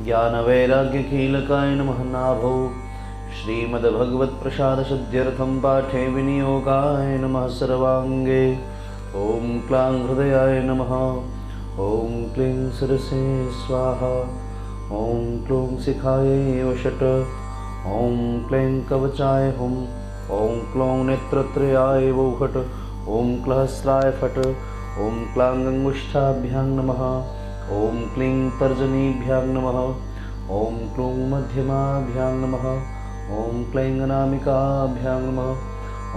ज्ञानवैराग्यकीलकाय नमः नाभो श्रीमद्भगवत्प्रसादसिद्ध्यर्थं पाठे विनियोगाय नमः सर्वाङ्गे। ॐ क्लां हृदयाय नमः। ॐ क्लीं शिरसे स्वाहा। ॐ क्लूं शिखायै वषट्। ॐ क्लीं कवचाय हुम्। ॐ क्लौं नेत्रत्रयाय वौहट्। ॐ क्लहस्राय फट्। ॐ क्लां अङ्गुष्ठाभ्यां नमः। ॐ क्लीं तर्जनीभ्यां नमः। ॐ क्लूं मध्यमाभ्यां नमः। ॐ क्लीं अनामिकाभ्यां नमः।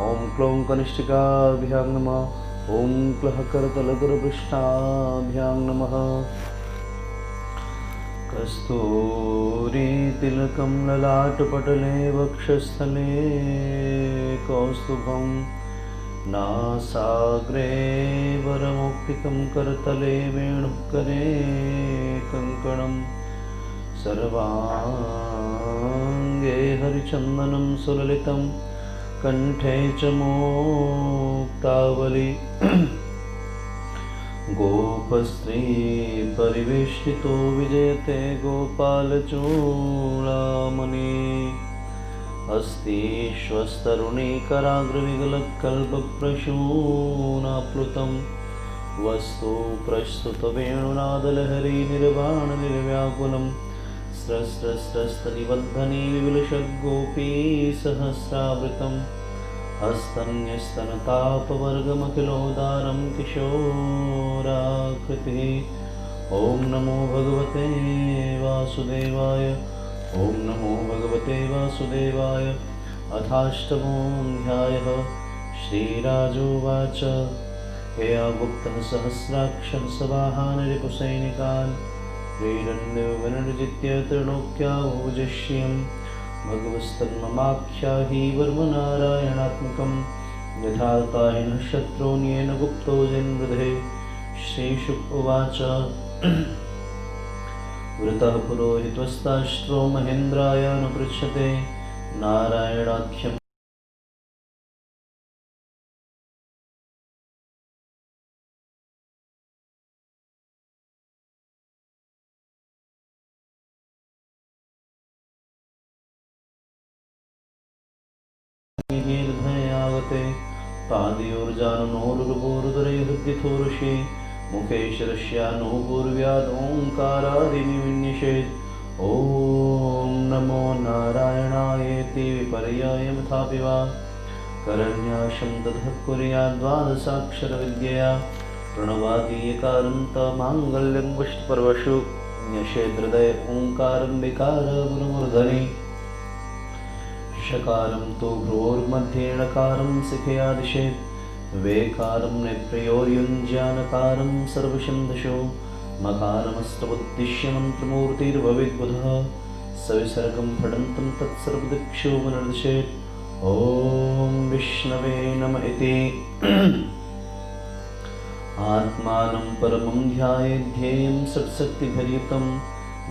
ॐ क्लौं कनिष्ठिकाभ्यां नमः। ॐ क्लः करतलकरपृष्ठाभ्यां नमः। कस्तूरीतिलकं ललाटपटले वक्षस्थले कौस्तुभं नासाग्रे वरमौक्तिकं करतले वेणुकरे कङ्कणं सर्वाङ्गे हरिचन्दनं सुललितं कण्ठे च मुक्तावली गोपस्त्री परिवेष्टितो विजयते गोपालचूडामणि अस्ति श्वस्तरुणीकराग्रविगलत्कल्पप्रसूनाप्लुतं वस्तु प्रस्तुतवेणुनादलहरी निर्वाणनिर्व्याकुलं स्रस्रस्रस्तनिबद्धनी विविलषद्गोपीसहस्रावृतं हस्तन्यस्तनतापवर्गमखिलोदारं किशोराकृतिः। ॐ नमो भगवते वासुदेवाय। ॐ नमो भगवते वासुदेवाय। अथाष्टमोऽध्यायः। श्रीराजोवाच यया गुप्तः सहस्राक्षः सवाहान् रिपुसैनिकान् क्रीडन्यो त्रैलोक्यावोजश्यम् भगवस्तन्ममाख्याहि वर्मनारायणात्मकं यथा ताहिनः शत्रून्येन गुप्तो जन्मृधे। श्रीशुक उवाच वृतः पुरोहितस्ताष्ट्रो महेन्द्रायानुपृच्छते नारायणाख्यम् हृदयागते पादयोर्जानुनोरुर्वोरुदरे हृद्यथोरुषि मुखे शिरस्यानो पूर्व्याद् ओङ्कारादिनिविन्यसेत्। ॐ नमो नारायणायेति विपर्ययमथापि वा करण्याशं ततः कुर्याद् द्वादशाक्षरविद्यया प्रणवादीयकारं तमाङ्गल्यं पुष्टपर्वशु न्यषेद्हृदय ओङ्कारं विकारमुर्धनि शकारं तु भ्रोर्मध्ये णकारं शिखयादिशेत् वेकारं नेत्रयोर्युञ्ज्यानकारं सर्वशन्दशो मकारमस्तमुद्दिश्य मन्त्रमूर्तिर्भवेद्बुधः सविसर्गं फडन्तं तत्सर्वदिक्षो विनिर्दिशेत्। ॐ विष्णवे नम इति आत्मानं परमं ध्यायेत् ध्येयं षट्शक्तिभरितं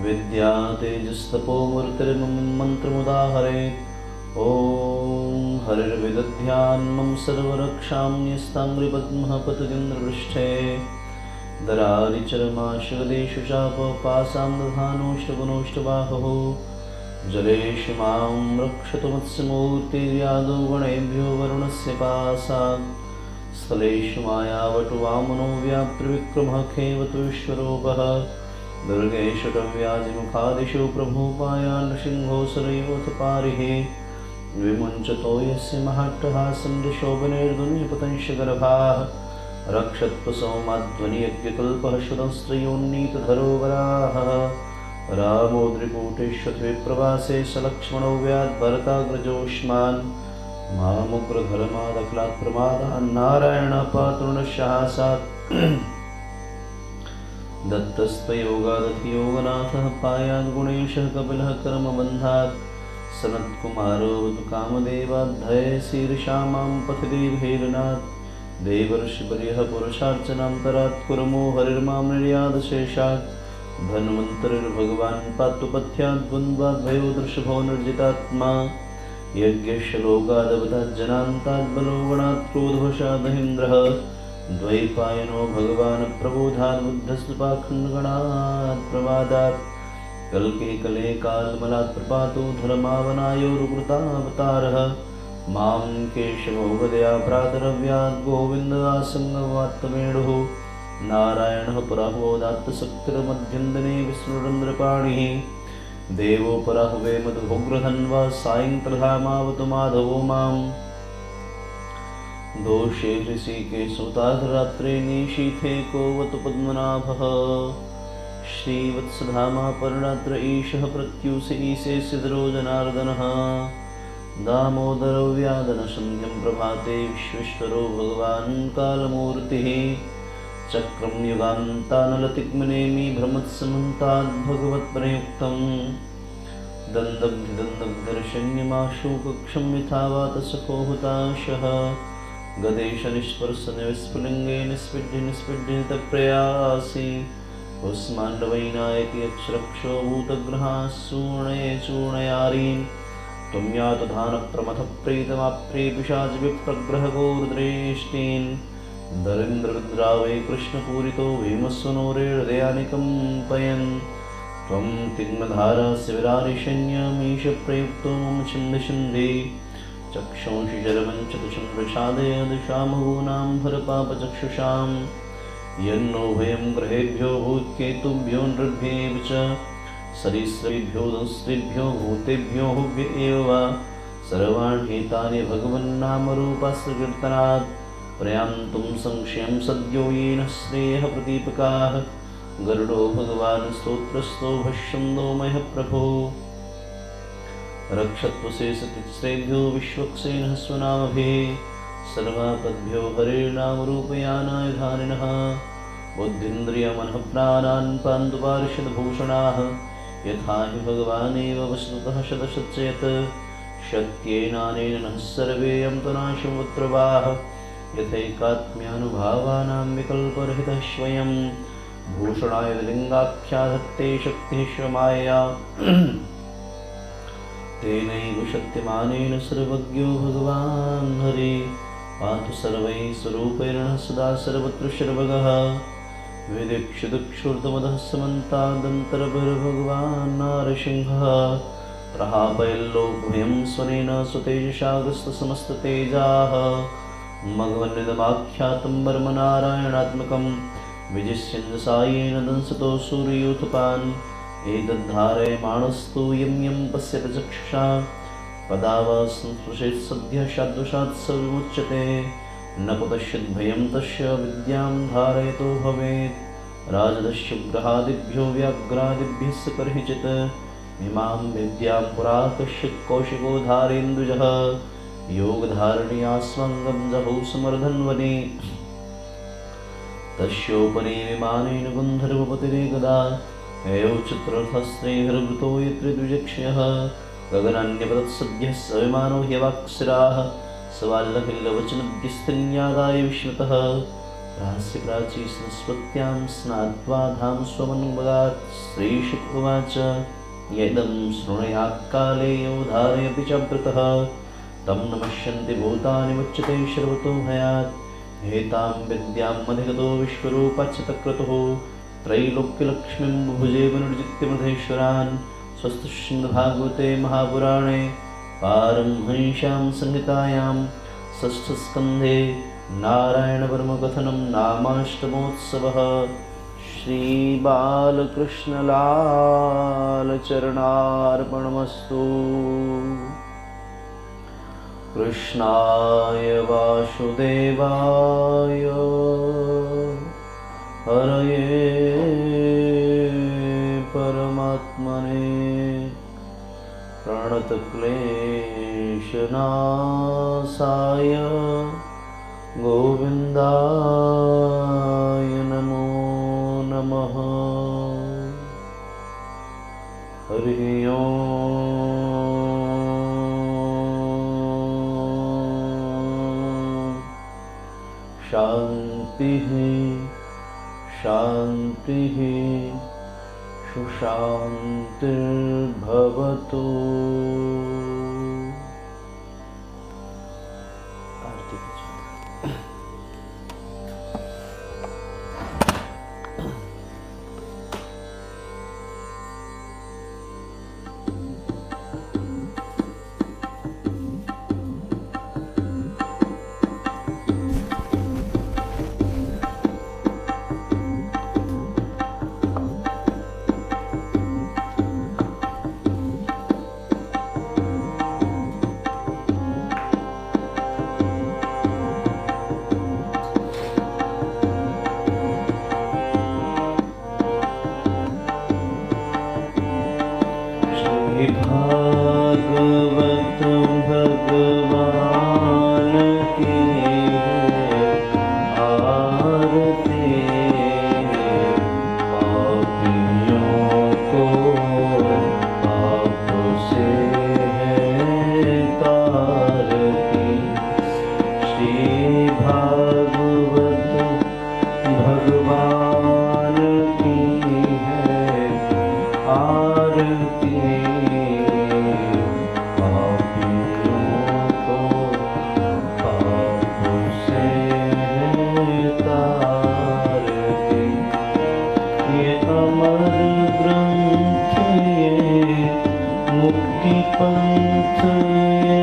विद्या तेजस्तपोमूर्तिर्मम मन्त्रमुदाहरेत्। ॐ हरिर्विदध्यान्मं सर्वरक्षाम्यस्ताङ्घ्रिपद्मः पतदिन्द्रपृष्ठे दरारिचरमाशगदेषु चापपासां दधानोष्टगुणोष्टबाहुः जलेषु मां रक्षतु मत्स्यमूर्तिर्यादौ गणेभ्यो वरुणस्य पासात् स्थलेषु मायावटु वामनो व्याप्तविक्रमः खेवतु विश्वरूपः दुर्गेषु टव्याजिमुखादिषु प्रभुपायान् नृसिंहोऽसुरयोऽथ पारिः विमुञ्चतो यस्य महाट्टहासं शोभनैर्दुन्यपतंशगर्भाः रक्षत्वसौमाध्वनियज्ञकल्पः शुदंस्त्रयोन्नीतधरो वराः रामोद्रिकूटेष्वविप्रवासे सलक्ष्मणो व्याद्भरताग्रजोष्मान् मामुग्रधर्मादखलात् प्रमादान् नारायणपातृणशहासात् दत्तस्त्वयोगादधियोगनाथः पायाद्गुणेशः कपिलः कर्मबन्धात् सनत्कुमारो कामदेवाद्धये शीर्षा मां पथिदेवहेरनात् देवर्षिपर्यः पुरुषार्चनान्तरात् कुर्मो हरिर्मां निर्यादशेषात् धन्वन्तरिर्भगवान् पात्वपथ्यात् द्वन्द्वाद्भयो दृशभो निर्जितात्मा यज्ञश्लोकादवताज्जनान्तात् बलो गणात् क्रोधवशादहीन्द्रः द्वैपायनो भगवान् प्रबोधात् बुद्धस्तुपाखण्डगणात् प्रवादात् कल्के कले कालमलात् प्रपातो धर्मावनायोरुकृतावतारः मां केशवो गदया प्रातरव्यात् गोविन्ददासङ्गवात्तमेढुः नारायणः पराहोदात्तशक्तिर्मध्यन्दने विष्णुरन्द्रपाणिः देवो पराहवे मधुभोग्रधन्वा सायङ्प्रधामावतु माधवो माम् दोषे ऋषिकेशोताधरात्रे निशीथे कोवतु पद्मनाभः श्रीवत्सधामा पररात्र ईशः प्रत्यूष ईशे सिद्धरो जनार्दनः दामोदरो व्यादनसन्ध्यं प्रभाते विश्वेश्वरो भगवान् कालमूर्तिः चक्रं युगान्तानलतिग्मनेमि भ्रमत्समन्ताद् भगवत्प्रयुक्तं दन्दब्धिदन्दब्धर्षण्यमाशुकक्षं यथा वातसखो हुताशः गदेशनिस्पर्शन विस्फुलिङ्गे निस्पृढ्य निस्पृढ्यतप्रयासि उस्माण्डवैनायकी अक्षरक्षो भूतग्रहाः सूर्णये चूर्णयारीन् त्वं यातु धानप्रमथप्रीतमाप्रे पिशाचविप्रग्रहको रुद्रेष्टीन् दरिन्द्ररुद्रावै कृष्णपूरितो भीमस्वनोरेहृदयानिकं पयन् त्वं तिग्मधारास्य विरारिशन्यमीशप्रयुक्तो मम छन्दशन्धि चक्षुंषि जलमञ्चतुचन्द्रशादयदशामहूनां भरपापचक्षुषां यन्नो भयं ग्रहेभ्यो भूत्केतुभ्यो नृभ्येव च सरीसृभ्यो दंस्त्रिभ्यो भूतेभ्यो हुभ्य एव वा सर्वाण्येतानि भगवन्नामरूपस्य कीर्तनात् प्रयान्तुं संशयं सद्यो येन श्रेयः प्रदीपकाः गरुडो भगवान् स्तोत्रस्थो भष्यन्दो मयः प्रभो रक्षत्वशेषतिस्रेभ्यो विश्वक्सेनः स्वनामभिः सर्वापद्भ्यो हरेर्नामरूपयानाय धारिणः बुद्धीन्द्रियमनः प्राणान् पान्तु पार्षदभूषणाः यथा हि भगवानेव वस्तुतः शतशच्चयत् शक्त्येनानेन नः सर्वे यन्तनाशमुत्रवाः यथैकात्म्यानुभावानां विकल्परहितः स्वयं भूषणाय लिङ्गाख्याधत्ते शक्तिः स्वमायया तेनैव शक्तिमानेन सर्वज्ञो भगवान् हरि पातु सर्वैः स्वरूपेण सदा सर्वत्र शर्वगः विदिक्षुदुक्षुर्दमदः समन्तादन्तरभिर्भगवान् नारसिंहः प्रहापयल्लोकभयं स्वनेन स्वतेजसाग्रस्तसमस्ततेजाः मघवन्निदमाख्यातं वर्मनारायणात्मकं विजिष्यन्दसायेन दंसतो सूर्योत्थपान् एतद्धारयमाणस्तु यं यं पश्यति चक्षुषा पदावस्पृशेत् सद्यः शाद्वशात् स विमुच्यते न पश्यद्भयं तस्य विद्यां धारयतो भवेत् राजदस्युग्रहादिभ्यो व्याघ्रादिभ्यः कर्हिचित् इमां विद्यां पुरा कश्चित् कौशिको धारेन्दुजः योगधारणीयास्वङ्गं जहौ समर्धन्वने तस्योपरि विमानेन गन्धर्वपतिरेकदा एव चित्ररथस्नेहर्वृतो यत्र द्विजक्षयः गगनान्यपतत्सद्यः स विमानो ह्यवाक्शिराः सवाल्लकिल्लवचनद्यस्तिन्यादाय विश्वतः रहस्यप्राची संस्पत्यां स्नात्वा धाम स्वमन्मगात् श्रीशुकोवाच यदं शृणुयात् काले योधारयति चामृतः तं नमस्यन्ति भूतानि मुच्यते सर्वतो भयात् एतां विद्यामधिगतो विश्वरूपाच्युतक्रतुः त्रैलोक्यलक्ष्मीं बुभुजे विनुर्जित्य मधेश्वरान् स्वस्तिश्रीमद्भागवते महापुराणे पारमहंस्यां संहितायां षष्ठस्कन्धे नारायणवर्मकथनं नामाष्टमोत्सवः। श्रीबालकृष्णलालचरणार्पणमस्तु। कृष्णाय वासुदेवाय हरये परमात्मने प्रणतक्लेशनाशाय गोविन्दाय नमो नमः। हरि ओम्। शान्तिः शान्तिः सुशान्तिर्भवतु। भागवत भगवान की है आरती, पापियों को पाप से है तारती। श्री भागवत भगवान की है आरती, पापियों को पाप से है तारती। ये अमर ग्रंथ, ये मुक्ति पंथ, ये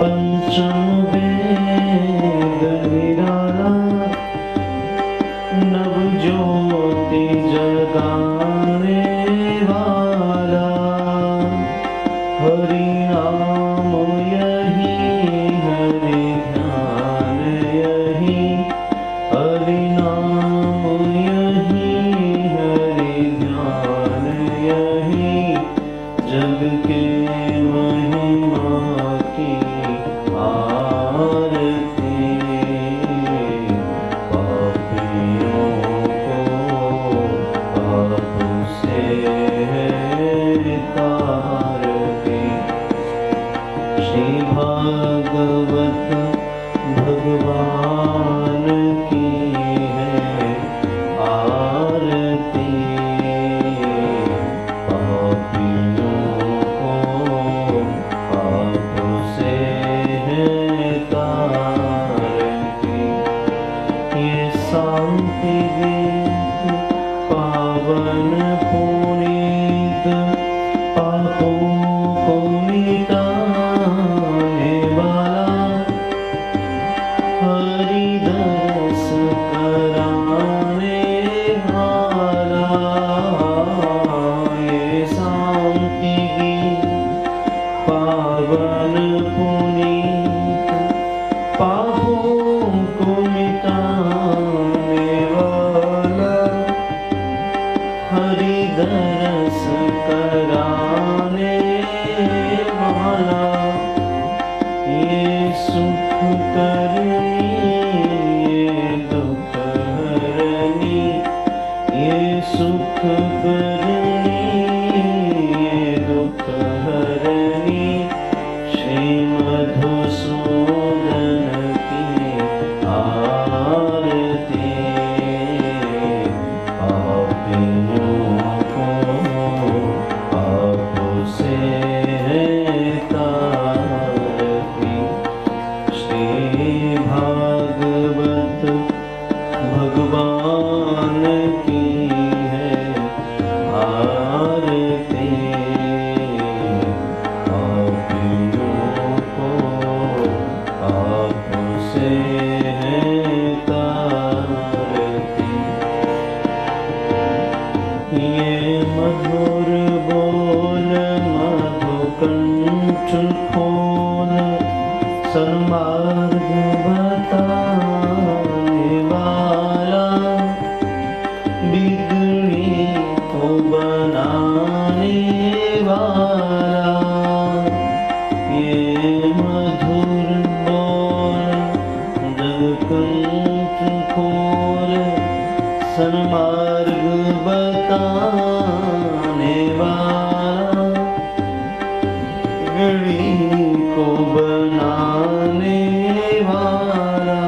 पंचम वेद निराला, नव ज्योति जगाने वाला। हरि नाम यही, हरि ध्यान यही, हरि नाम यही, हरि ध्यान यही, जग के महिमा की आरती। पापियों को पाप से है तारती। श्री भागवत भगवान की है आरती, पापियों को पाप से है तारती। ये शांति गीत पावन पुनीत, पापों को मिटाने वाला, हरि दर्श कराने वाला। ये शांति गीत पावन पुनीत, पापों को मिटाने वाला, हरि दर्श कराने वाला। ये सुख करनी, ये दुख हरनी, ये सुख करनी, ये दुख हरनी, श्री मधुसूदन की आरती। पापियों को पाप से है तारती। श्री भागवत भगवान की है आरती, पापियों को पाप से है तारती। ये मधुर बोल मधुकंठ खोल, सन्मार्ग बताने वाला, बिगड़ी को बनाने वाला। ये मधुर बोल जगकंठ खोल, सन्मार्ग बताने वाला, बिगड़ी को बनाने वाला।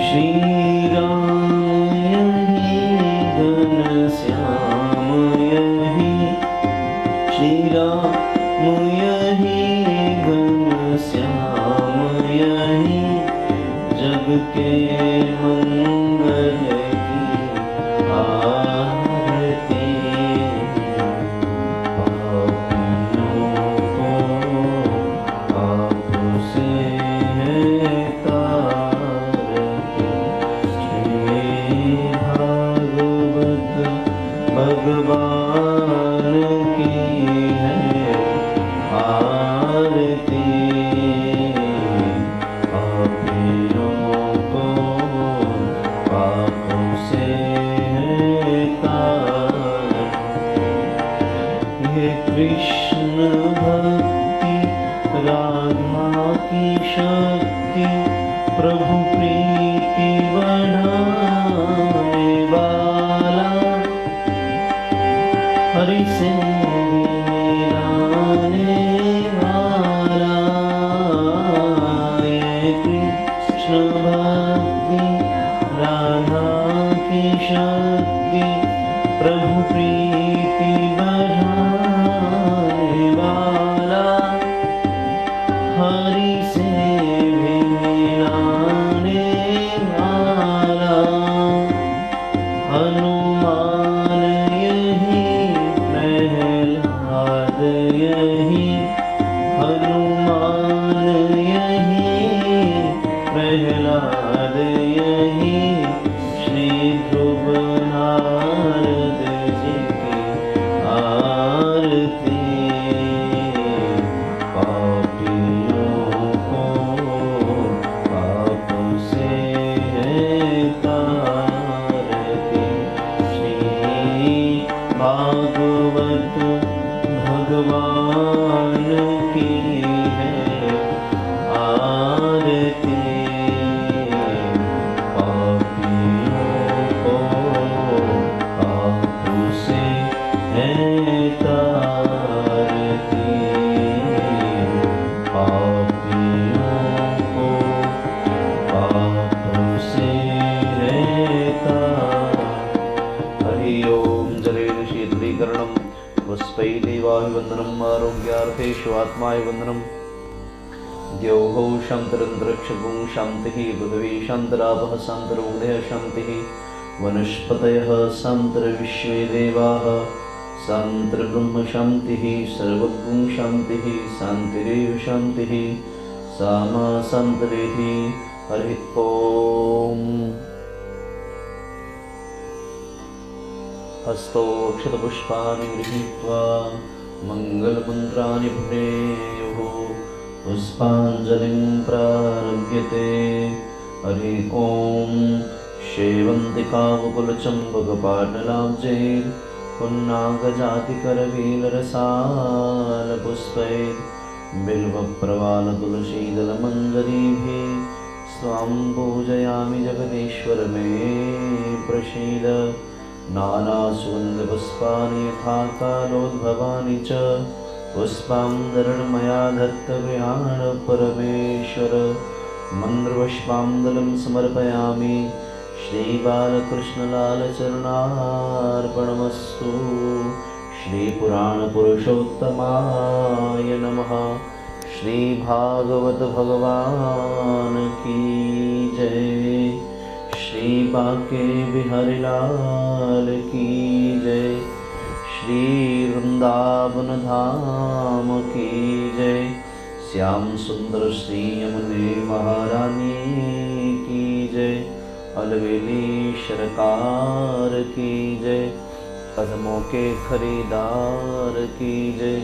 श्री राम यही, घनश्याम यही, श्री राम यही, घनश्याम यही, जग के मंगल की आरती। पापियों को पाप से है तारती। श्री भागवत भगवान की है कृष्ण भक्ति राधा की शक्ति प्रभु प्रीति बढ़ाने वाला हरि से मिलाने वाला ये कृष्ण भक्ति राधा की शक्ति प्रभु प्रीति बढ़ाने वाला हरि से भी मिलाने वाला हनुमान यही प्रहलाद यही हनुमान यही प्रहलाद यही श्री ध्रुव नारद जी की आरती पापियों को पाप से है तारती श्री भागवत भगवान की है आरती पापियों को पाप से है तारती पापियों को पाप से है हरि ओम जलेन शीतलीकरणं पुष्पै देवाभिवन्दनम् आरोग्यार्थेषु आत्माभिवन्दनम् द्यौः शान्तिरन्तरिक्षगुं शान्तिः पृथिवी शान्तिरापः शान्तिरोदयः शान्तिः वनस्पतयः शान्तिर्विश्वे देवाः शान्तिर्ब्रह्म शान्तिः सर्वगुं शान्तिः शान्तिरेव शान्तिः सा मा शान्तिरेधि हरि ओम् हस्तोक्षतपुष्पाणि गृहीत्वा मङ्गलमन्त्राणि भुनेयुः पुष्पाञ्जलिं प्रारभ्यते हरि ॐ शेवन्तिकावकुलचम्पकपाटलाब्जै पुन्नागजातिकरवीलरसालपुष्पैः बिल्वप्रवालतुलसीदलमञ्जरीभिः स्वां पूजयामि जगदीश्वर मे प्रसीद नानासुगन्धपुष्पाणि यथा कालोद्भवानि च पुष्पाञ्जलिर्मया दत्तगृहाण परमेश्वर मन्त्रपुष्पाञ्जलिं समर्पयामि श्रीबालकृष्णलालचरणार्पणमस्तु श्रीपुराणपुरुषोत्तमाय नमः श्रीभागवत भगवान की जय श्री बांके बिहारी लाल की जय श्री वृंदावन धाम की जय श्याम सुंदर श्री यमुने महारानी की जय अलवेली सरकार की जय कदमों के खरीदार की जय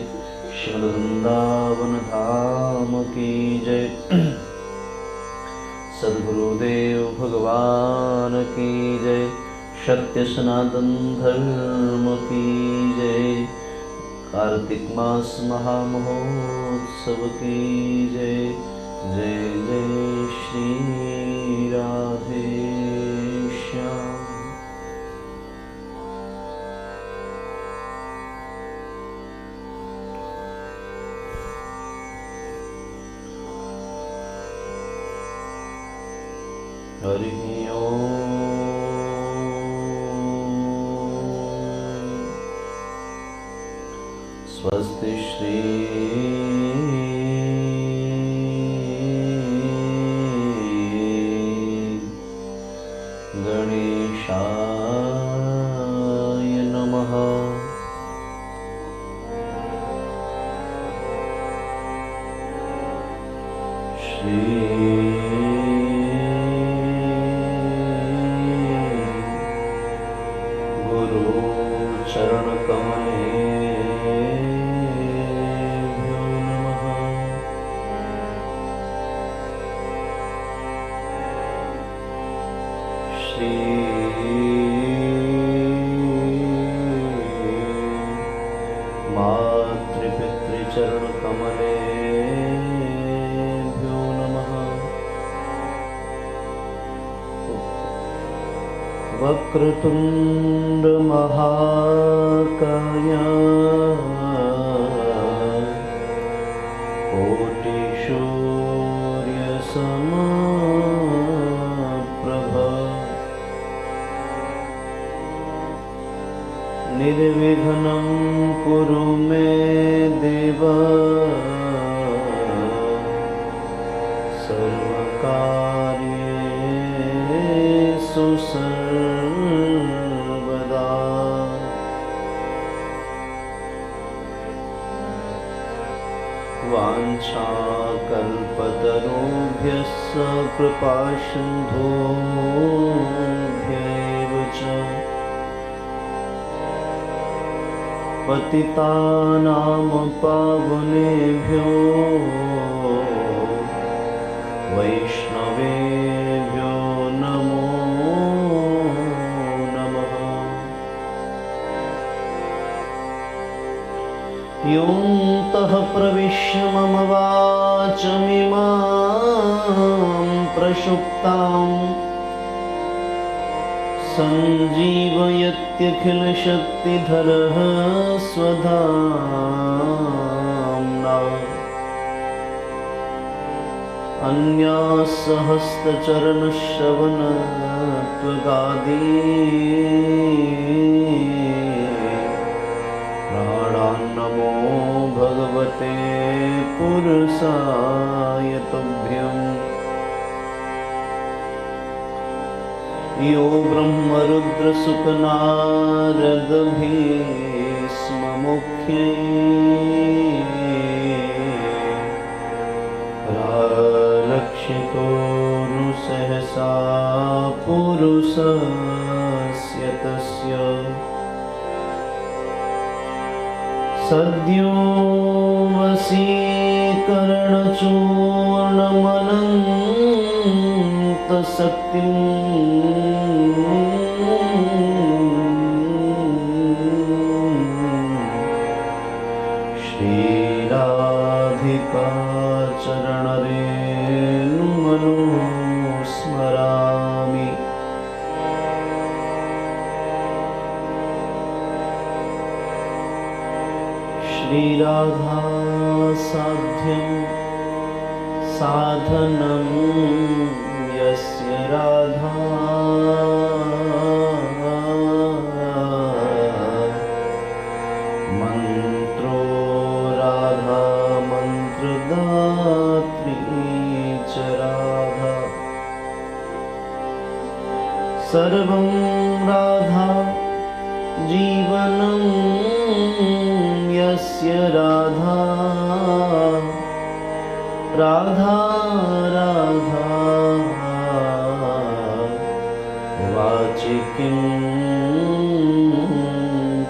श्री वृंदावन धाम की जय सद्गुरुदेव भगवान की जय सत्य सनातन धर्म की जय कार्तिक मास महामहोत्सव की जय जय जय श्री राधे श्याम। हरि ओम स्वस्ति श्री गणेशाय नमः। श्री चरण कमलेभ्यो नमः। श्री माता कमलेभ्यो नमः। वक्रतुंड महाकाय कोटिसूर्यसमप्रभ निर्विघ्नं कुरु मे देव सर्वकार्येषु सर्वदा। वाञ्छाकल्पतरुभ्यश्च कृपासिन्धुभ्यैव च पतितानां पावनेभ्यो वैष्णवेभ्यो नमो नमः। योऽन्तः प्रविश्य मम वाचमिमां प्रसुप्ताम् सञ्जीवयत्यखिलशक्तिधरः स्वधाम्ना अन्यासहस्रचरणश्रवणत्वगादी प्राणान्नमो भगवते पुरुषाय तुभ्यम्। यो ब्रह्मरुद्रसुखनारदभीष्ममुख्यै लक्षितो पुरुषस्य तस्य सद्यो वशीकरणचूर्णमनन्तशक्तिम् श्रीराधिका चरणरेणुमनुस्मरामि। श्रीराधा साध्यं साधनं यस्य राधा मंत्रो राधा मंत्रदात्री च राधा सर्वं राधा जीवनं यस्य राधा राधा राधा वाचि किं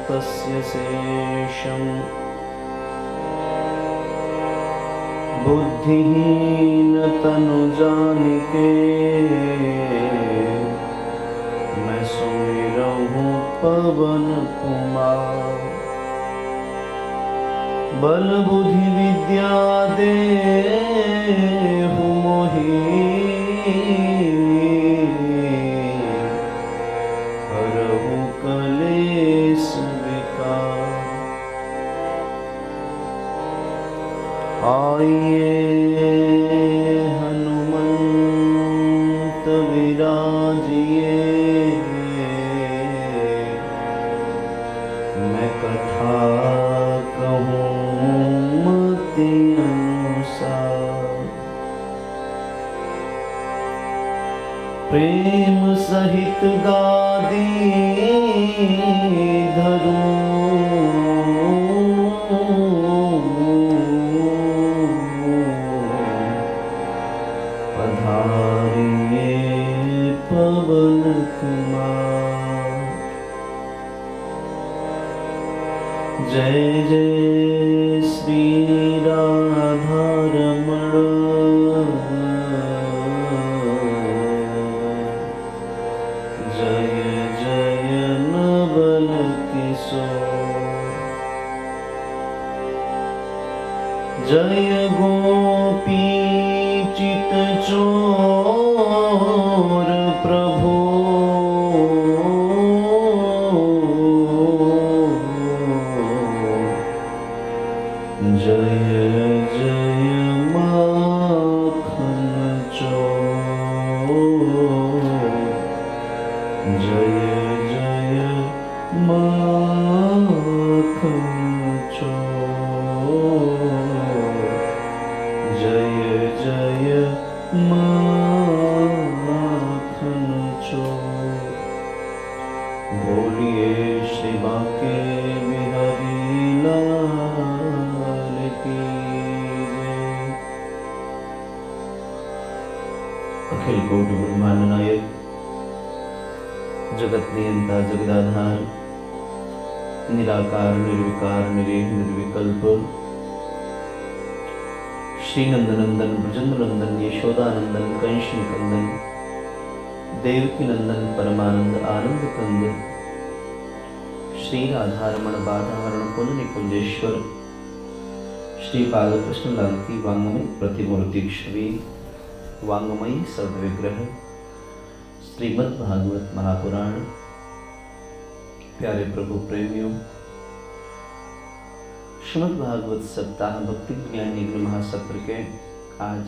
तस्य शेषम्। बुद्धिहीन तनु जानिके मैं सुमिरहूँ पवन कुमार। बल बुद्धि विद्या देहु मोहि हरहु कलेश विकार। आइए हनुमंत विराजिए मैं कथा कहूँ मति अनुसार। प्रेम सहित गादी धरूं पधारिए पवन कुमार। जय जय श्री राधा रमण जय जय नवल किशोर। जय गोपी चितचोर प्रभु जय जय माखन चोर जय जय माखन चोर जय जय माखन चोर। बोलिए श्री बांके बिहारी लाल की जय। अखिल कोटि ब्रह्मांड नायक जगत नियंता जगदाधार निराकार निर्विकार निरेह निर्विकल्प श्री नंदनंदन ब्रजेंद्र नंदन यशोदानंदन कंस निकंदन देवकी नंदन परमानंद आनंद कंद श्री राधारमण बाधारण कुंज निकुंजेश्वर श्री बालकृष्ण लाल की वांगमयी प्रतिमूर्ति छवि वांगमयी सद्विग्रह श्रीमद् भागवत महापुराण। प्यारे प्रभु प्रेमियों, श्रीमद् भागवत सप्ताह भक्ति ज्ञान यज्ञ महासत्र के आज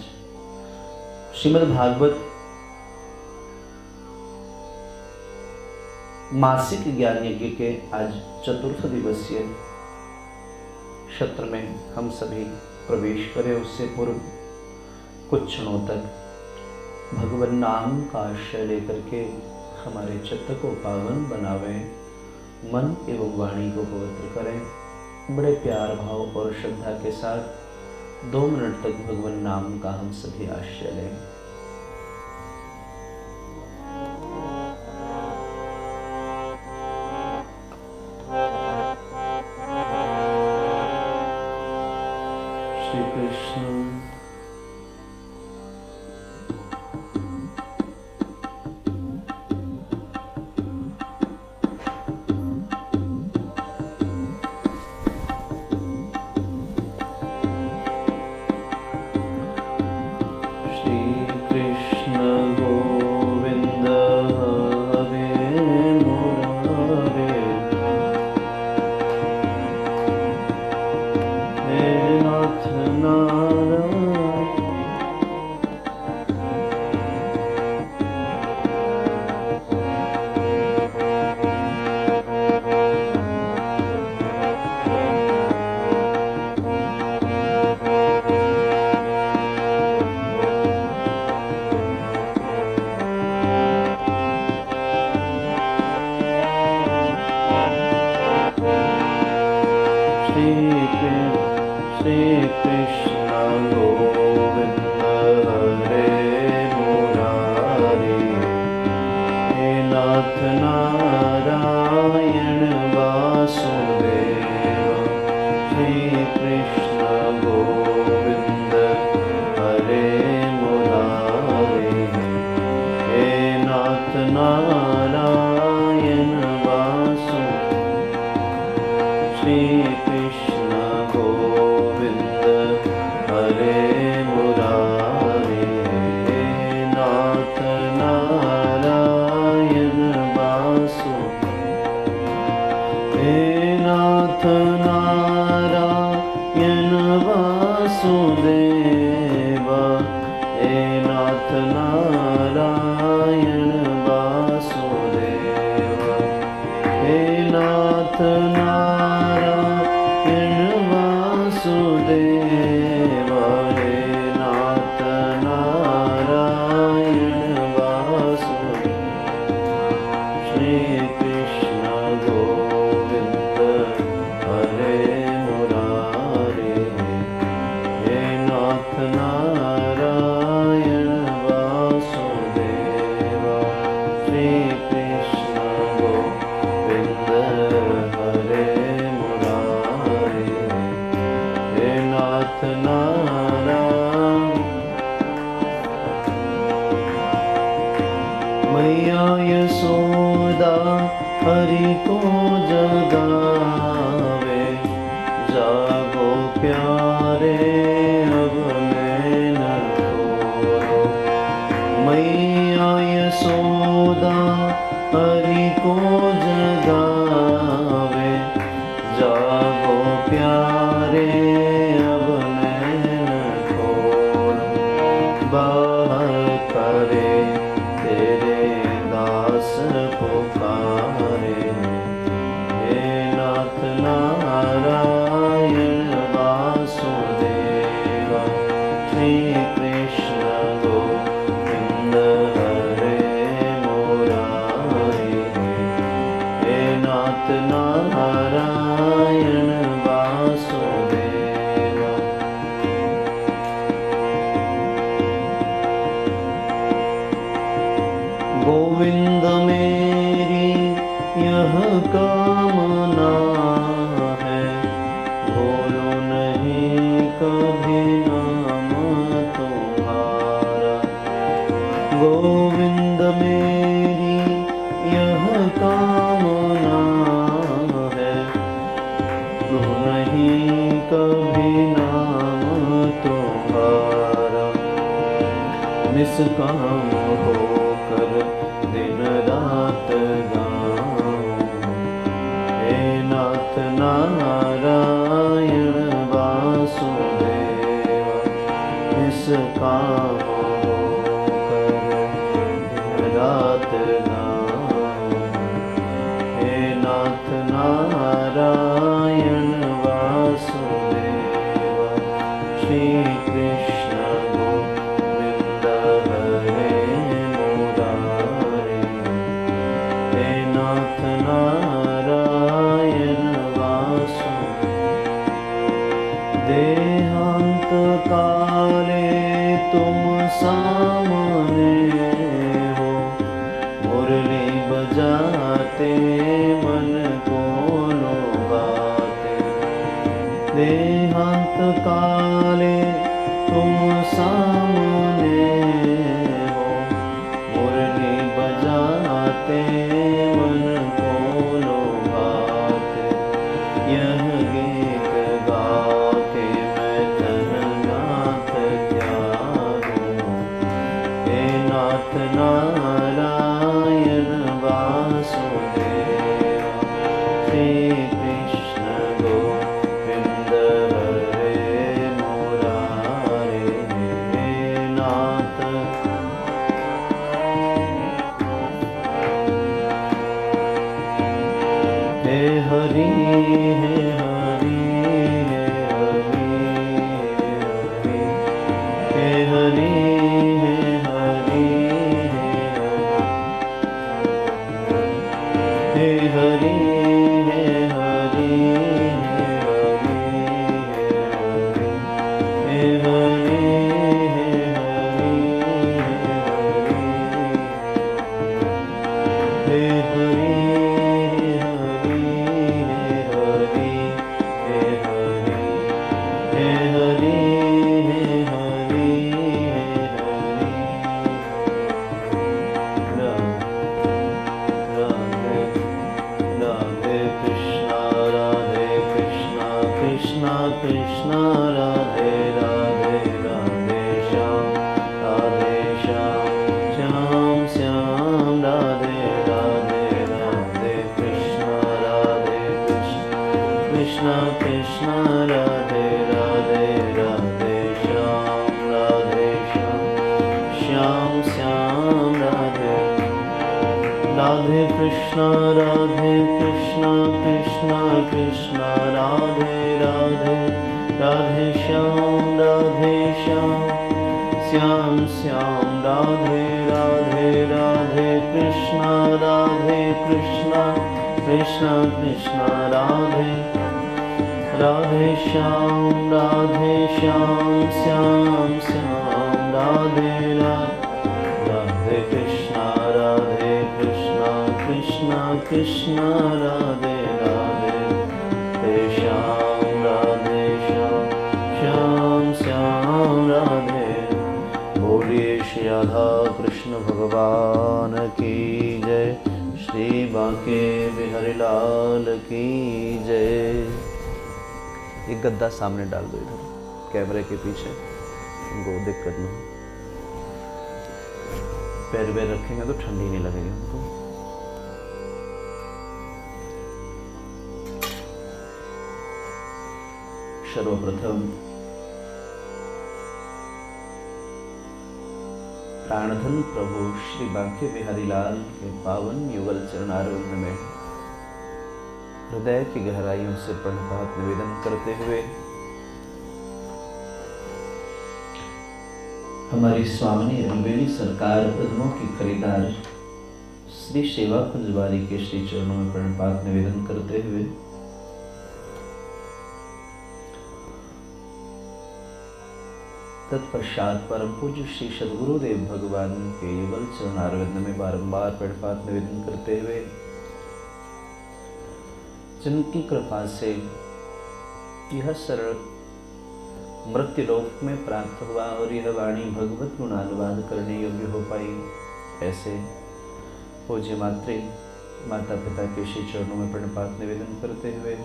श्रीमद् भागवत मासिक ज्ञान यज्ञ के आज चतुर्थ दिवसीय सत्र में हम सभी प्रवेश करें। उससे पूर्व कुछ क्षणों तक भगवान नाम का आश्रय लेकर के हमारे चित्त को पावन बनावे, मन एवं वाणी को पवित्र करें। बड़े प्यार भाव और श्रद्धा के साथ 2 मिनट तक भगवान नाम का हम सभी आश्रय लें। श्री कृष्ण जागो प्यारे अब नैन खोलो, बाहर करे तेरे दास पुकारे। हे नाथ नारायण वासुदेवा, श्री कृष्ण गोविंद हरे मुरारी। हे नाथ नारायण वासुदेवा। गोविंद मेरी यह कामना है, भूलो नहीं कभी नाम तुम्हारा। गोविंद मेरी यह कामना है, भूलो नहीं कभी नाम तुम्हारा। निष्काम होकर दिन रात गाऊं, हे नाथ नारायण वासुदेवा। निष्काम होकर दिन रात गाऊं, हे नाथ नारायण वासुदेवा। श्री कृष्ण गोविंद हरे मुरारी। हे नाथ नारायण वासुदेवा। देहांत काले तुम सामने हो, मुरली बजाते मन को लुभाते। देहांत काले तुम सामने हो, मुरली बजाते मन को लुभाते। यह गीत गा के मैं धननाथ क्या दूं, हे नाथ नारायण वासुदेवा। श्री कृष्ण गोविंद हरे मुरारी। हे नाथ हे हरि हे हरि हे हरि हे हरि हे हरि हे हरि हे हरि हे हरि कृष्ण राधे राधे राधे श्याम राधे श्याम श्याम श्याम राधे राधे राधे कृष्ण राधे कृष्ण कृष्ण राधे राधे राधे श्याम राधे श्याम श्याम श्याम राधे राधे कृष्ण कृष्ण कृष्ण राधे राधे राधे श्याम श्याम श्याम राधे राधे राधे कृष्ण कृष्ण कृष्ण राधे राधे श्याम श्याम श्याम राधे राधे कृष्ण कृष्ण कृष्ण राधे राधे श्याम राधे श्याम श्याम राधे। बोलिए श्री राधा कृष्ण भगवान की जय, श्री बांके बिहारी लाल की जय। एक गद्दा सामने डाल दो इधर कैमरे के पीछे, उनको दिक्कत नहीं। पैर वैर रखेंगे तो ठंडी नहीं लगेगी हमको। सर्वप्रथम प्राणधन प्रभु श्री बांके बिहारी लाल के पावन युगल चरणारविंद में हृदय की गहराइयों से प्रणपात निवेदन करते हुए हमारी स्वामिनी रंगवेली सरकार कदमों की खरीदार श्री सेवा कुंजवारी के श्री चरणों में प्रणपात निवेदन करते हुए तत्पश्चात परम पूज्य श्री सद्गुरुदेव भगवान के युगल चरणारविंद में बारंबार प्रणपात निवेदन करते हुए जिनकी कृपा से यह सरल मृत्युलोक में प्राप्त हुआ और यह वाणी भगवत गुणानुवाद करने योग्य हो पाई, ऐसे पूज्य मातृ माता पिता के श्री चरणों में प्रणपात निवेदन करते हुए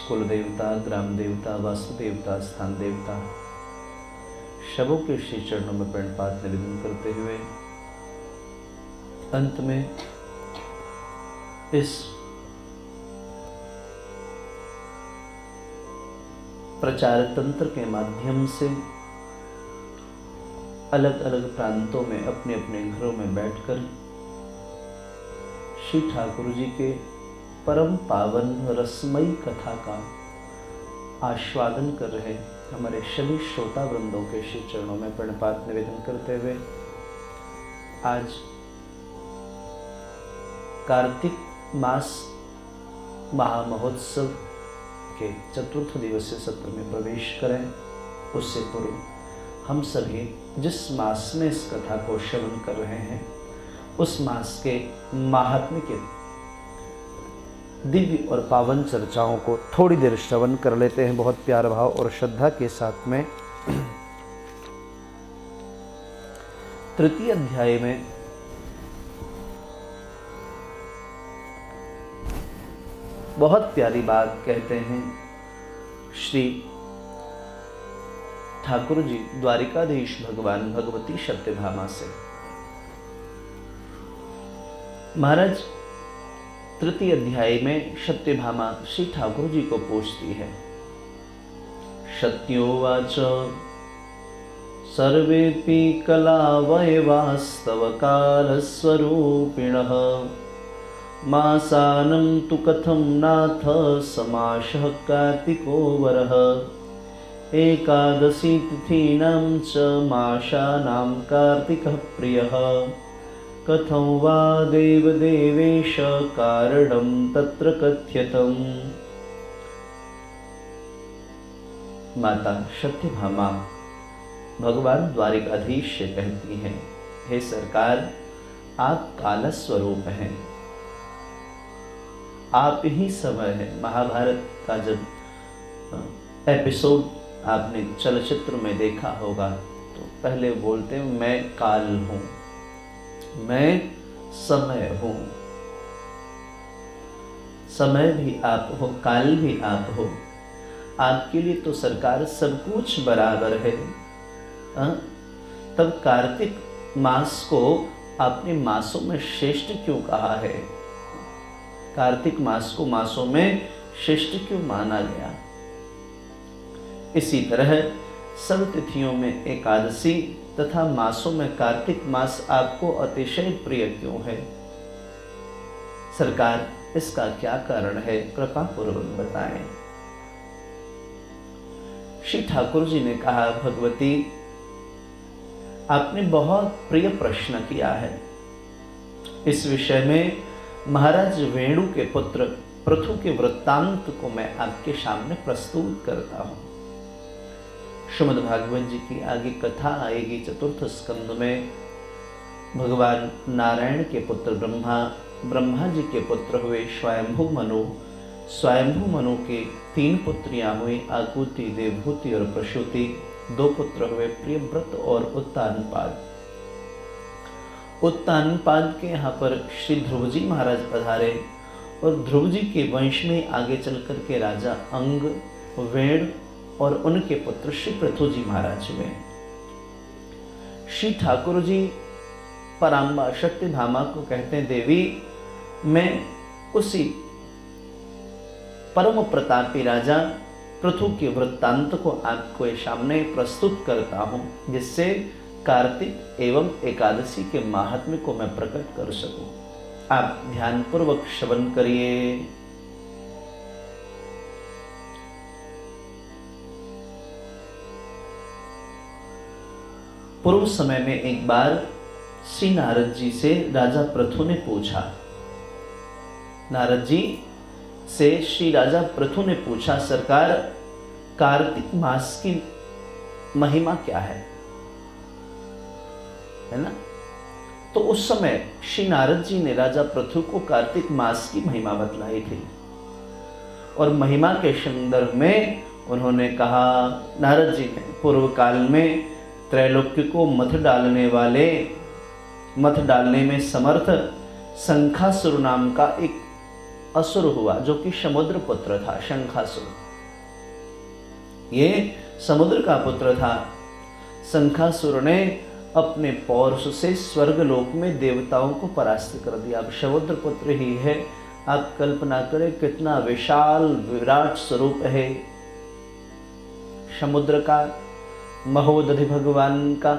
कुल देवता, ग्राम देवता, वास्तु देवता, स्थान देवता सबों के श्री चरणों में प्रणपात निवेदन करते हुए अंत में इस प्रचार तंत्र के माध्यम से अलग अलग प्रांतों में अपने अपने घरों में बैठकर श्री ठाकुर जी के परम पावन रसमयी कथा का आस्वादन कर रहे हमारे सभी श्रोता वृंदों के श्री चरणों में प्रणपात निवेदन करते हुए आज कार्तिक मास महामहोत्सव के चतुर्थ दिवसीय सत्र में प्रवेश करें उससे पूर्व हम सभी जिस मास में इस कथा को श्रवण कर रहे हैं उस मास के महात्म्य के दिव्य और पावन चर्चाओं को थोड़ी देर श्रवण कर लेते हैं बहुत प्यार भाव और श्रद्धा के साथ में। तृतीय अध्याय में बहुत प्यारी बात कहते हैं श्री ठाकुर जी द्वारिकाधीश भगवान भगवती सत्यभामा से। महाराज तृतीय अध्याय में सत्यभामा श्री ठाकुर जी को पूछती है। सत्योवाच सर्वेपि कलावयवास्तव कालस्वरूपिणः मासानं तु कथं नाथ समासः कार्तिको वरः एकादशी तिथीनां च मासानां कार्तिकः प्रियः कथं वा देवदेवेश कारणं तत्र कथ्यतम्। माता सत्यभामा भगवान द्वारिकाधीश से कहती हैं, हे सरकार, आप काल स्वरूप हैं, आप ही समय है। महाभारत का जब एपिसोड आपने चलचित्र में देखा होगा तो पहले बोलते हैं मैं काल हूं, मैं समय हूं। समय भी आप हो, काल भी आप हो। आपके लिए तो सरकार सब कुछ बराबर है। तब कार्तिक मास को आपने मासों में श्रेष्ठ क्यों कहा है? कार्तिक मास को मासों में श्रेष्ठ क्यों माना गया? इसी तरह सब तिथियों में एकादशी तथा मासों में कार्तिक मास आपको अतिशय प्रिय क्यों है? सरकार, इसका क्या कारण है? कृपा पूर्वक बताएं। श्री ठाकुर जी ने कहा, भगवती, आपने बहुत प्रिय प्रश्न किया है। इस विषय में महाराज वेणु के पुत्र पृथु के वृत्तांत को मैं आपके सामने प्रस्तुत करता हूं। श्रीमद् भागवत जी की आगे कथा आएगी। चतुर्थ स्कंद में भगवान नारायण के पुत्र ब्रह्मा जी के पुत्र हुए स्वयंभू मनु। स्वयंभू मनु के 3 पुत्रियां हुई, आकुति, देवभूति और प्रसूति। 2 पुत्र हुए, प्रियव्रत और उत्तानपाद। उत्तानपाद के यहाँ पर श्री ध्रुव जी महाराज पधारे और ध्रुव जी के वंश में आगे चलकर के राजा अंग, वेण और उनके पुत्र श्री पृथु जी महाराज हुए। श्री ठाकुर जी पराम्बा सत्यभामा को कहते हैं, देवी, मैं उसी परम प्रतापी राजा पृथु के वृत्तांत को आपके सामने प्रस्तुत करता हूं, जिससे कार्तिक एवं एकादशी के महात्म्य को मैं प्रकट कर सकूं। आप ध्यानपूर्वक श्रवण करिए। पूर्व समय में एक बार श्री नारद जी से राजा पृथु ने पूछा, नारद जी से श्री राजा पृथु ने पूछा, सरकार कार्तिक मास की महिमा क्या है ना? तो उस समय श्री नारद जी ने राजा पृथु को कार्तिक मास की महिमा बतलाई थी और महिमा के संदर्भ में उन्होंने कहा, नारद जी ने पूर्व काल में त्रैलोक्य को मथ डालने में समर्थ शंखासुर नाम का एक असुर हुआ, जो कि समुद्र पुत्र था। शंखासुर ये समुद्र का पुत्र था। शंखासुर ने अपने पौरुष से स्वर्गलोक में देवताओं को परास्त कर दिया। अब समुद्र पुत्र ही है, आप कल्पना करें कितना विशाल विराट स्वरूप है समुद्र का। महोदधि भगवान का,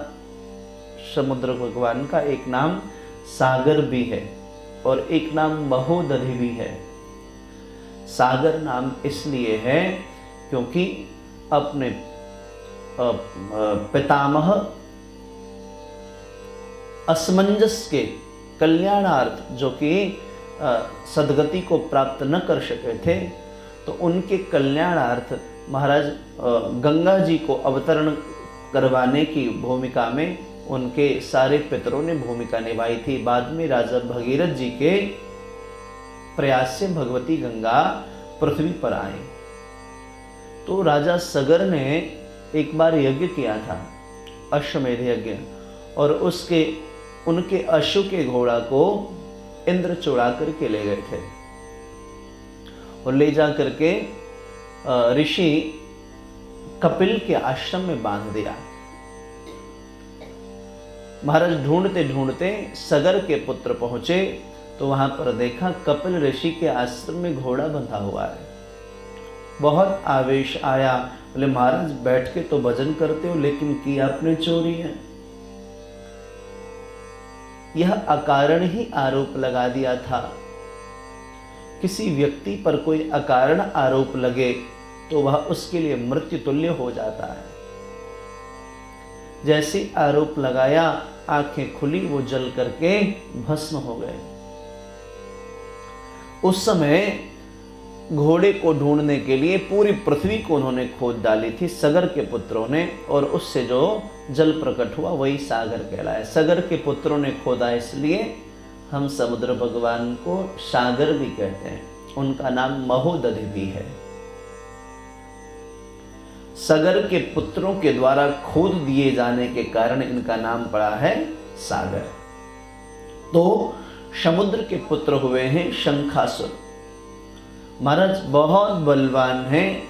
समुद्र भगवान का एक नाम सागर भी है और एक नाम महोदधि भी है। सागर नाम इसलिए है क्योंकि अपने पितामह असमंजस के कल्याणार्थ, जो कि सदगति को प्राप्त न कर सके थे, तो उनके कल्याणार्थ महाराज गंगा जी को अवतरण करवाने की भूमिका में उनके सारे पितरों ने भूमिका निभाई थी। बाद में राजा भगीरथ जी के प्रयास से भगवती गंगा पृथ्वी पर आए। तो राजा सगर ने एक बार यज्ञ किया था, अश्वमेध यज्ञ, और उनके अश्व के घोड़ा को इंद्र चुरा करके ले गए थे और ले जा करके ऋषि कपिल के आश्रम में बांध दिया। महाराज ढूंढते ढूंढते सगर के पुत्र पहुंचे तो वहां पर देखा कपिल ऋषि के आश्रम में घोड़ा बंधा हुआ है। बहुत आवेश आया, बोले महाराज बैठ के तो भजन करते हो, लेकिन की आपने चोरी है। यह अकारण ही आरोप लगा दिया था। किसी व्यक्ति पर कोई अकारण आरोप लगे तो वह उसके लिए मृत्यु तुल्य हो जाता है। जैसे आरोप लगाया, आंखें खुली, वो जल करके भस्म हो गए। उस समय घोड़े को ढूंढने के लिए पूरी पृथ्वी को उन्होंने खोद डाली थी सगर के पुत्रों ने, और उससे जो जल प्रकट हुआ वही सागर कहलाया। सगर के पुत्रों ने खोदा, इसलिए हम समुद्र भगवान को सागर भी कहते हैं। उनका नाम महोदधि भी है। सगर के पुत्रों के द्वारा खोद दिए जाने के कारण इनका नाम पड़ा है सागर। तो समुद्र के पुत्र हुए हैं शंखासुर। महाराज बहुत बलवान हैं,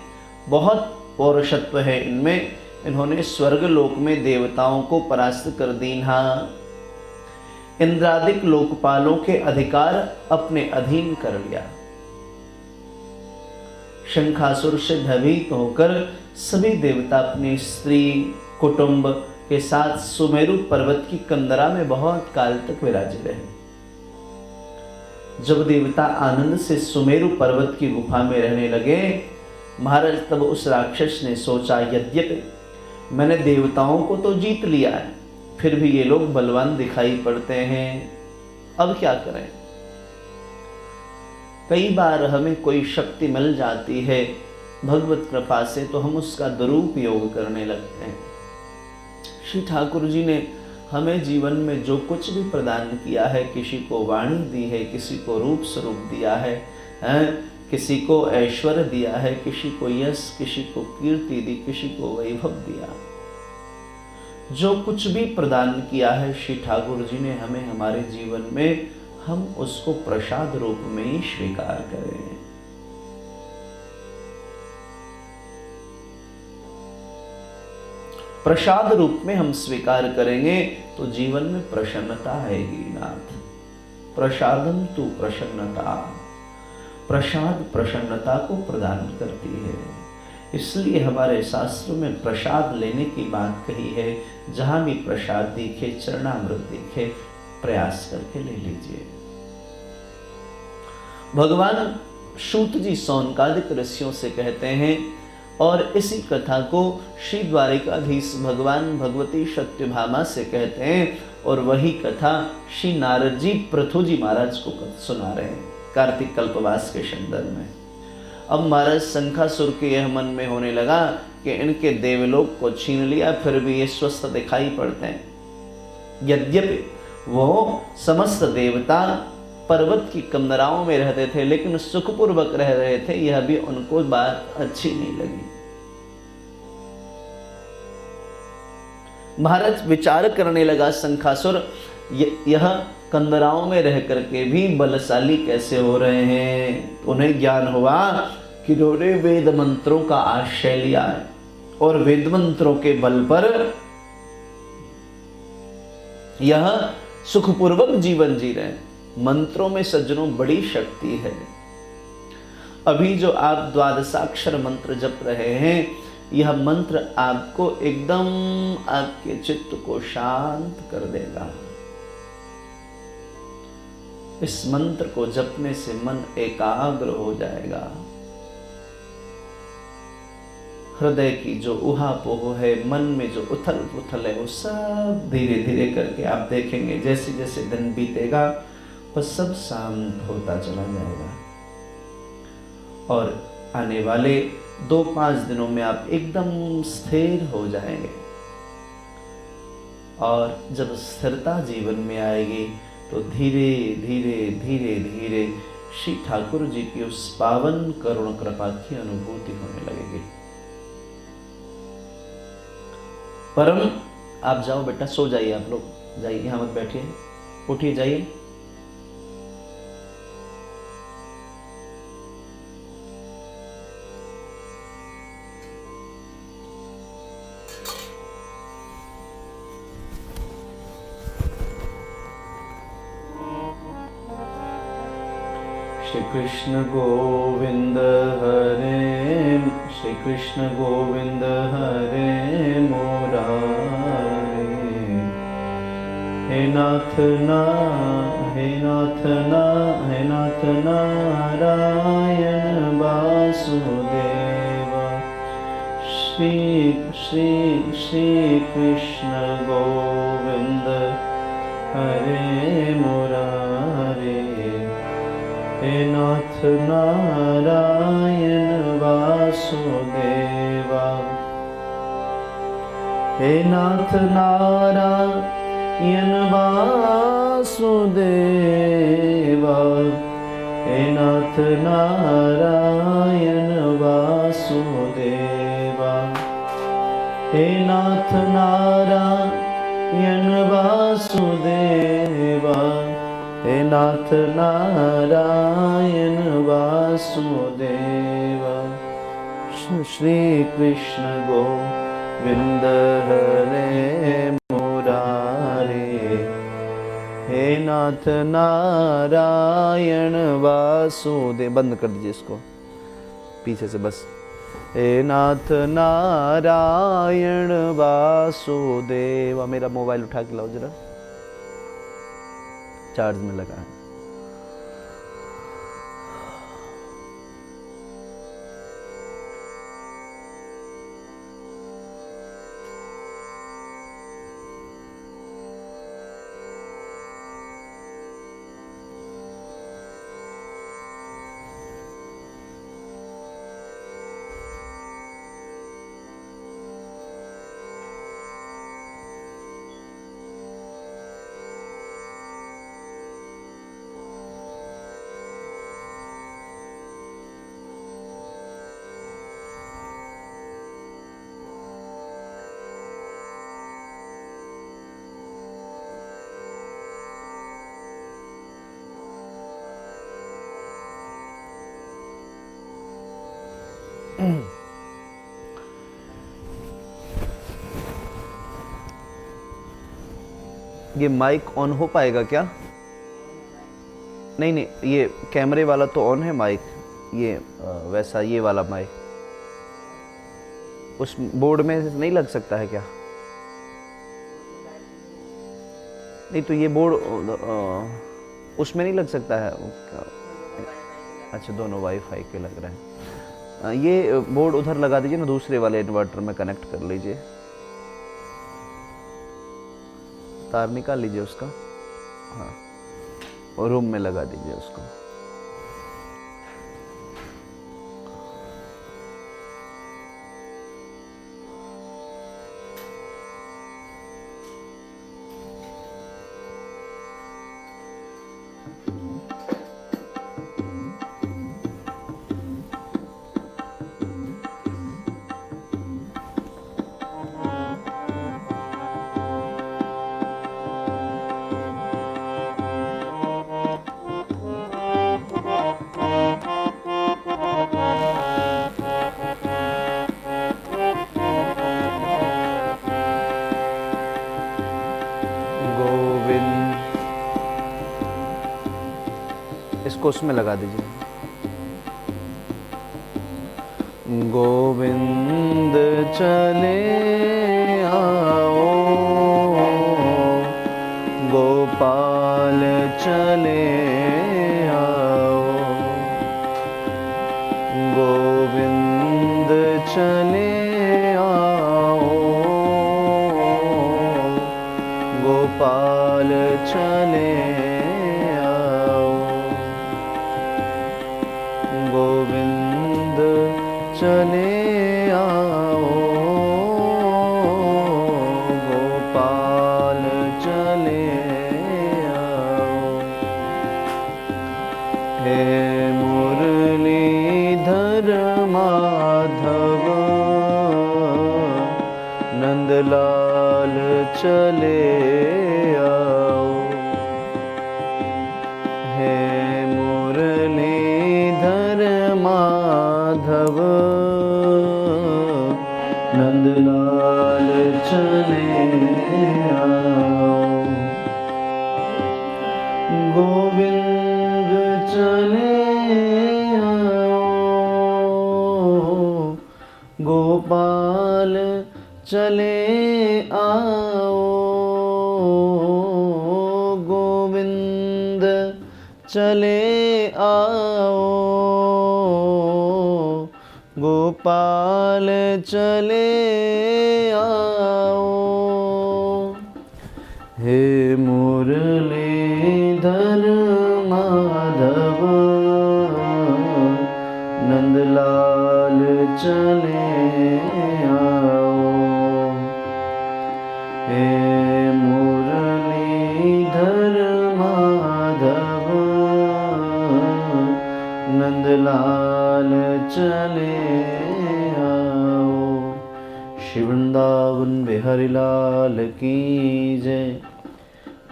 बहुत पौरुषत्व है इनमें। इन्होंने स्वर्गलोक में देवताओं को परास्त कर दीना, इंद्रादिक लोकपालों के अधिकार अपने अधीन कर लिया। शंखासुर से भयभीत होकर सभी देवता अपनी स्त्री कुटुंब के साथ सुमेरु पर्वत की कंदरा में बहुत काल तक विराजे रहे। जब देवता आनंद से सुमेरु पर्वत की गुफा में रहने लगे, महाराज तब उस राक्षस ने सोचा, यद्यपि मैंने देवताओं को तो जीत लिया है, फिर भी ये लोग बलवान दिखाई पड़ते हैं, अब क्या करें। कई बार हमें कोई शक्ति मिल जाती है भगवत कृपा से, तो हम उसका दुरुपयोग करने लगते हैं। श्री ठाकुर जी ने हमें जीवन में जो कुछ भी प्रदान किया है, किसी को वाणी दी है, किसी को रूप स्वरूप दिया है, किसी को ऐश्वर्य दिया है, किसी को यश, किसी को कीर्ति दी, किसी को वैभव दिया। जो कुछ भी प्रदान किया है श्री ठाकुर जी ने हमें हमारे जीवन में, हम उसको प्रसाद रूप में ही स्वीकार करें। प्रसाद रूप में हम स्वीकार करेंगे तो जीवन में प्रसन्नता आएगी। नाथ प्रसादम तू प्रसन्नता, प्रसाद प्रसन्नता को प्रदान करती है। इसलिए हमारे शास्त्रों में प्रसाद लेने की बात कही है। जहां भी प्रसाद दिखे, चरणामृत दिखे, प्रयास करके ले लीजिए। भगवान सूत जी सौनकादिक ऋषियों से कहते हैं और इसी कथा को श्री द्वारिकाधीश भगवान भगवती सत्यभामा से कहते हैं और वही कथा श्री नारद जी पृथु जी महाराज को सुना रहे हैं कार्तिक कल्पवास के संदर्भ में। अब महाराज शंखासुर के यह मन में होने लगा कि इनके देवलोक को छीन लिया, फिर भी ये स्वस्थ दिखाई पड़ते हैं। यद्यपि वो समस्त देवता पर्वत की कमराओं में रहते थे, लेकिन सुखपूर्वक रह रहे थे, यह भी उनको बात अच्छी नहीं लगी। महाराज विचार करने लगा शंखासुर यह कंदराओं में रह करके भी बलशाली कैसे हो रहे हैं। उन्हें ज्ञान हुआ कि उन्होंने वेद मंत्रों का आश्रय लिया है और वेद मंत्रों के बल पर यह सुखपूर्वक जीवन जी रहे हैं। मंत्रों में सज्जनों बड़ी शक्ति है। अभी जो आप द्वादशाक्षर मंत्र जप रहे हैं, यह मंत्र आपको एकदम आपके चित्त को शांत कर देगा। इस मंत्र को जपने से मन एकाग्र हो जाएगा। हृदय की जो उहापोह है, मन में जो उथल पुथल है, वो सब धीरे धीरे करके आप देखेंगे जैसे जैसे दिन बीतेगा वह सब शांत होता चला जाएगा। और आने वाले 2-5 दिनों में आप एकदम स्थिर हो जाएंगे। और जब स्थिरता जीवन में आएगी तो धीरे धीरे धीरे धीरे श्री ठाकुर जी की उस पावन करुण कृपा की अनुभूति होने लगेगी। परम आप जाओ बेटा, सो जाइए, आप लोग जाइए, यहां मत बैठिए, उठिए, जाइए। श्री कृष्ण गोविंद हरे, श्री कृष्ण गोविंद हरे मुरारे। हे नाथ ना, हे नाथ ना, हे नाथ नारायण वासुदेव। श्री श्री श्री कृष्ण गोविंद हरे मुरारे। हे नाथ नारायण वासुदेवा। हे नाथ नारायण वासुदेवा। हे नाथ नारायण वासुदेवा। हे नाथ नारायण वासुदेवा। हे नाथ नारायण वासुदेवा। श्री कृष्ण गोविंद हरे मुरारे। हे नाथ नारायण वासुदेव। बंद कर दीजिए इसको पीछे से बस। हे नाथ नारायण वासुदेव। मेरा मोबाइल उठा के लाओ जरा, चार्ज में लगा है। ये माइक ऑन हो पाएगा क्या? नहीं, ये कैमरे वाला तो ऑन है माइक। ये वैसा ये वाला माइक उस बोर्ड में नहीं लग सकता है क्या? नहीं तो ये बोर्ड उसमें नहीं लग सकता है? अच्छा, दोनों वाईफाई के लग रहे हैं। ये बोर्ड उधर लगा दीजिए ना, दूसरे वाले इन्वर्टर में कनेक्ट कर लीजिए। तार निकाल लीजिए उसका, हाँ, और रूम में लगा दीजिए उसको। इसको उसमें लगा दीजिए। गोविंद चले आओ, गोपाल चले आओ, गोविंद चले आओ, गोपाल चले चले आओ, गोपाल चले आओ। हे मुरलीधर माधव नंदलाल चले आओ, हे मुरलीधर माधव नंदलाल चले आओ, गोविंद चले आओ, गोपाल चले आओ, गोविंद चले आओ, गोपाल चले आओ। हे मुरलीधर माधव नंदलाल चले आओ, हे मुरलीधर माधव नंदलाल चले आओ। श्री वृंदावन बिहारी लाल की जय।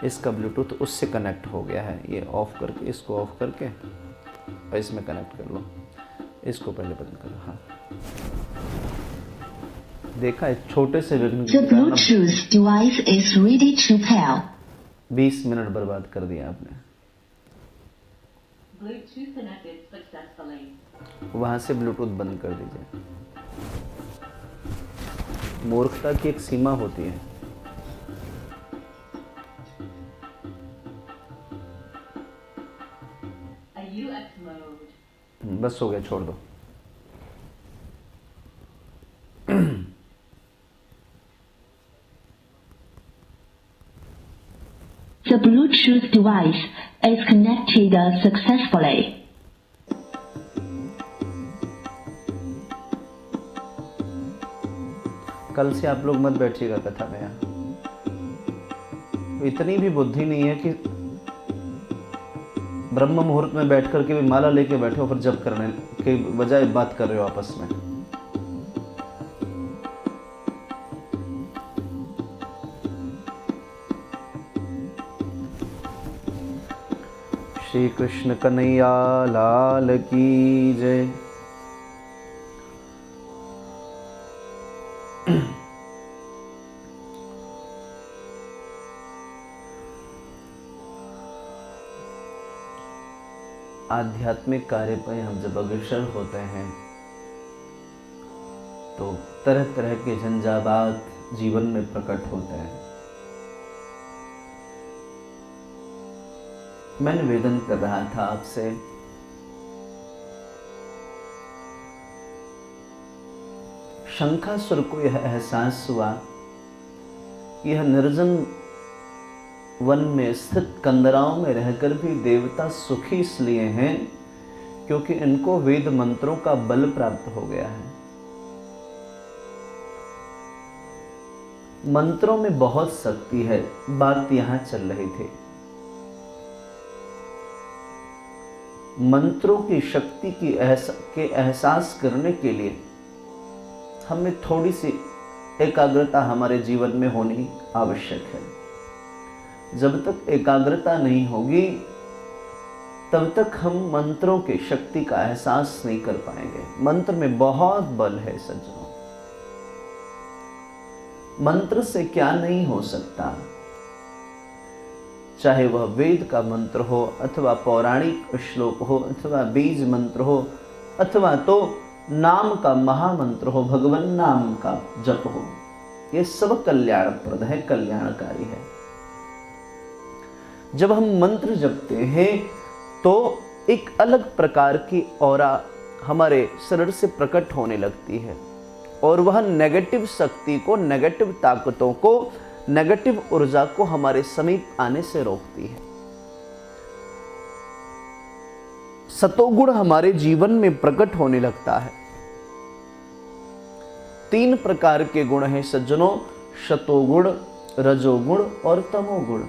इसका ब्लूटूथ उससे कनेक्ट हो गया है, ये ऑफ करके, इसको ऑफ करके और इसमें कनेक्ट कर लो। इसको पहले बंद करो। हाँ, देखा है छोटे से विघ्न 20 मिनट बर्बाद कर दिया आपने। वहां से ब्लूटूथ बंद कर दीजिए। मूर्खता की एक सीमा होती है। बस हो गया, छोड़ दो। The Bluetooth device is connected successfully. कल से आप लोग मत बैठिएगा कथा में। यहाँ इतनी भी बुद्धि नहीं है कि ब्रह्म मुहूर्त में बैठ करके भी माला लेके बैठे हो, फिर जप करने के बजाय बात कर रहे हो आपस में। श्री कृष्ण कन्हैया लाल की जय। आध्यात्मिक कार्य पर हम जब अग्रसर होते हैं तो तरह तरह के झंझावात जीवन में प्रकट होते हैं। मैं निवेदन कर रहा था आपसे, शंखासुर को यह एहसास हुआ कि यह निर्जन वन में स्थित कंदराओं में रहकर भी देवता सुखी इसलिए हैं क्योंकि इनको वेद मंत्रों का बल प्राप्त हो गया है। मंत्रों में बहुत शक्ति है, बात यहां चल रही थी। मंत्रों की शक्ति के एहसास करने के लिए हमें थोड़ी सी एकाग्रता हमारे जीवन में होनी आवश्यक है। जब तक एकाग्रता नहीं होगी तब तक हम मंत्रों की शक्ति का एहसास नहीं कर पाएंगे। मंत्र में बहुत बल है सज्जनों। मंत्र से क्या नहीं हो सकता, चाहे वह वेद का मंत्र हो अथवा पौराणिक श्लोक हो अथवा बीज मंत्र हो अथवा तो नाम का महामंत्र हो, भगवान नाम का जप हो, यह सब कल्याणप्रद है, कल्याणकारी है। जब हम मंत्र जपते हैं तो एक अलग प्रकार की ऑरा हमारे शरीर से प्रकट होने लगती है और वह नेगेटिव शक्ति को, नेगेटिव ताकतों को, नेगेटिव ऊर्जा को हमारे समीप आने से रोकती है। सतोगुण हमारे जीवन में प्रकट होने लगता है। 3 प्रकार के गुण हैं सज्जनों, सतोगुण, रजोगुण और तमोगुण।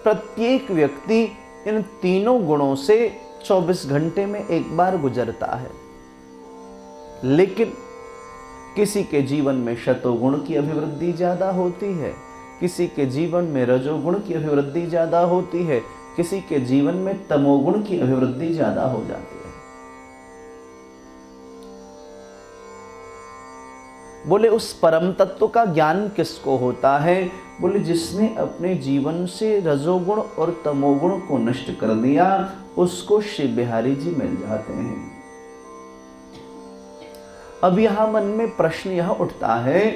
प्रत्येक व्यक्ति इन तीनों गुणों से 24 घंटे में एक बार गुजरता है, लेकिन किसी के जीवन में सतोगुण की अभिवृद्धि ज्यादा होती है, किसी के जीवन में रजोगुण की अभिवृद्धि ज्यादा होती है, किसी के जीवन में तमोगुण की अभिवृद्धि ज्यादा हो जाती है। बोले उस परम तत्व का ज्ञान किसको होता है? बोले जिसने अपने जीवन से रजोगुण और तमोगुण को नष्ट कर दिया, उसको श्री बिहारी जी मिल जाते हैं। अब यहां मन में प्रश्न यह उठता है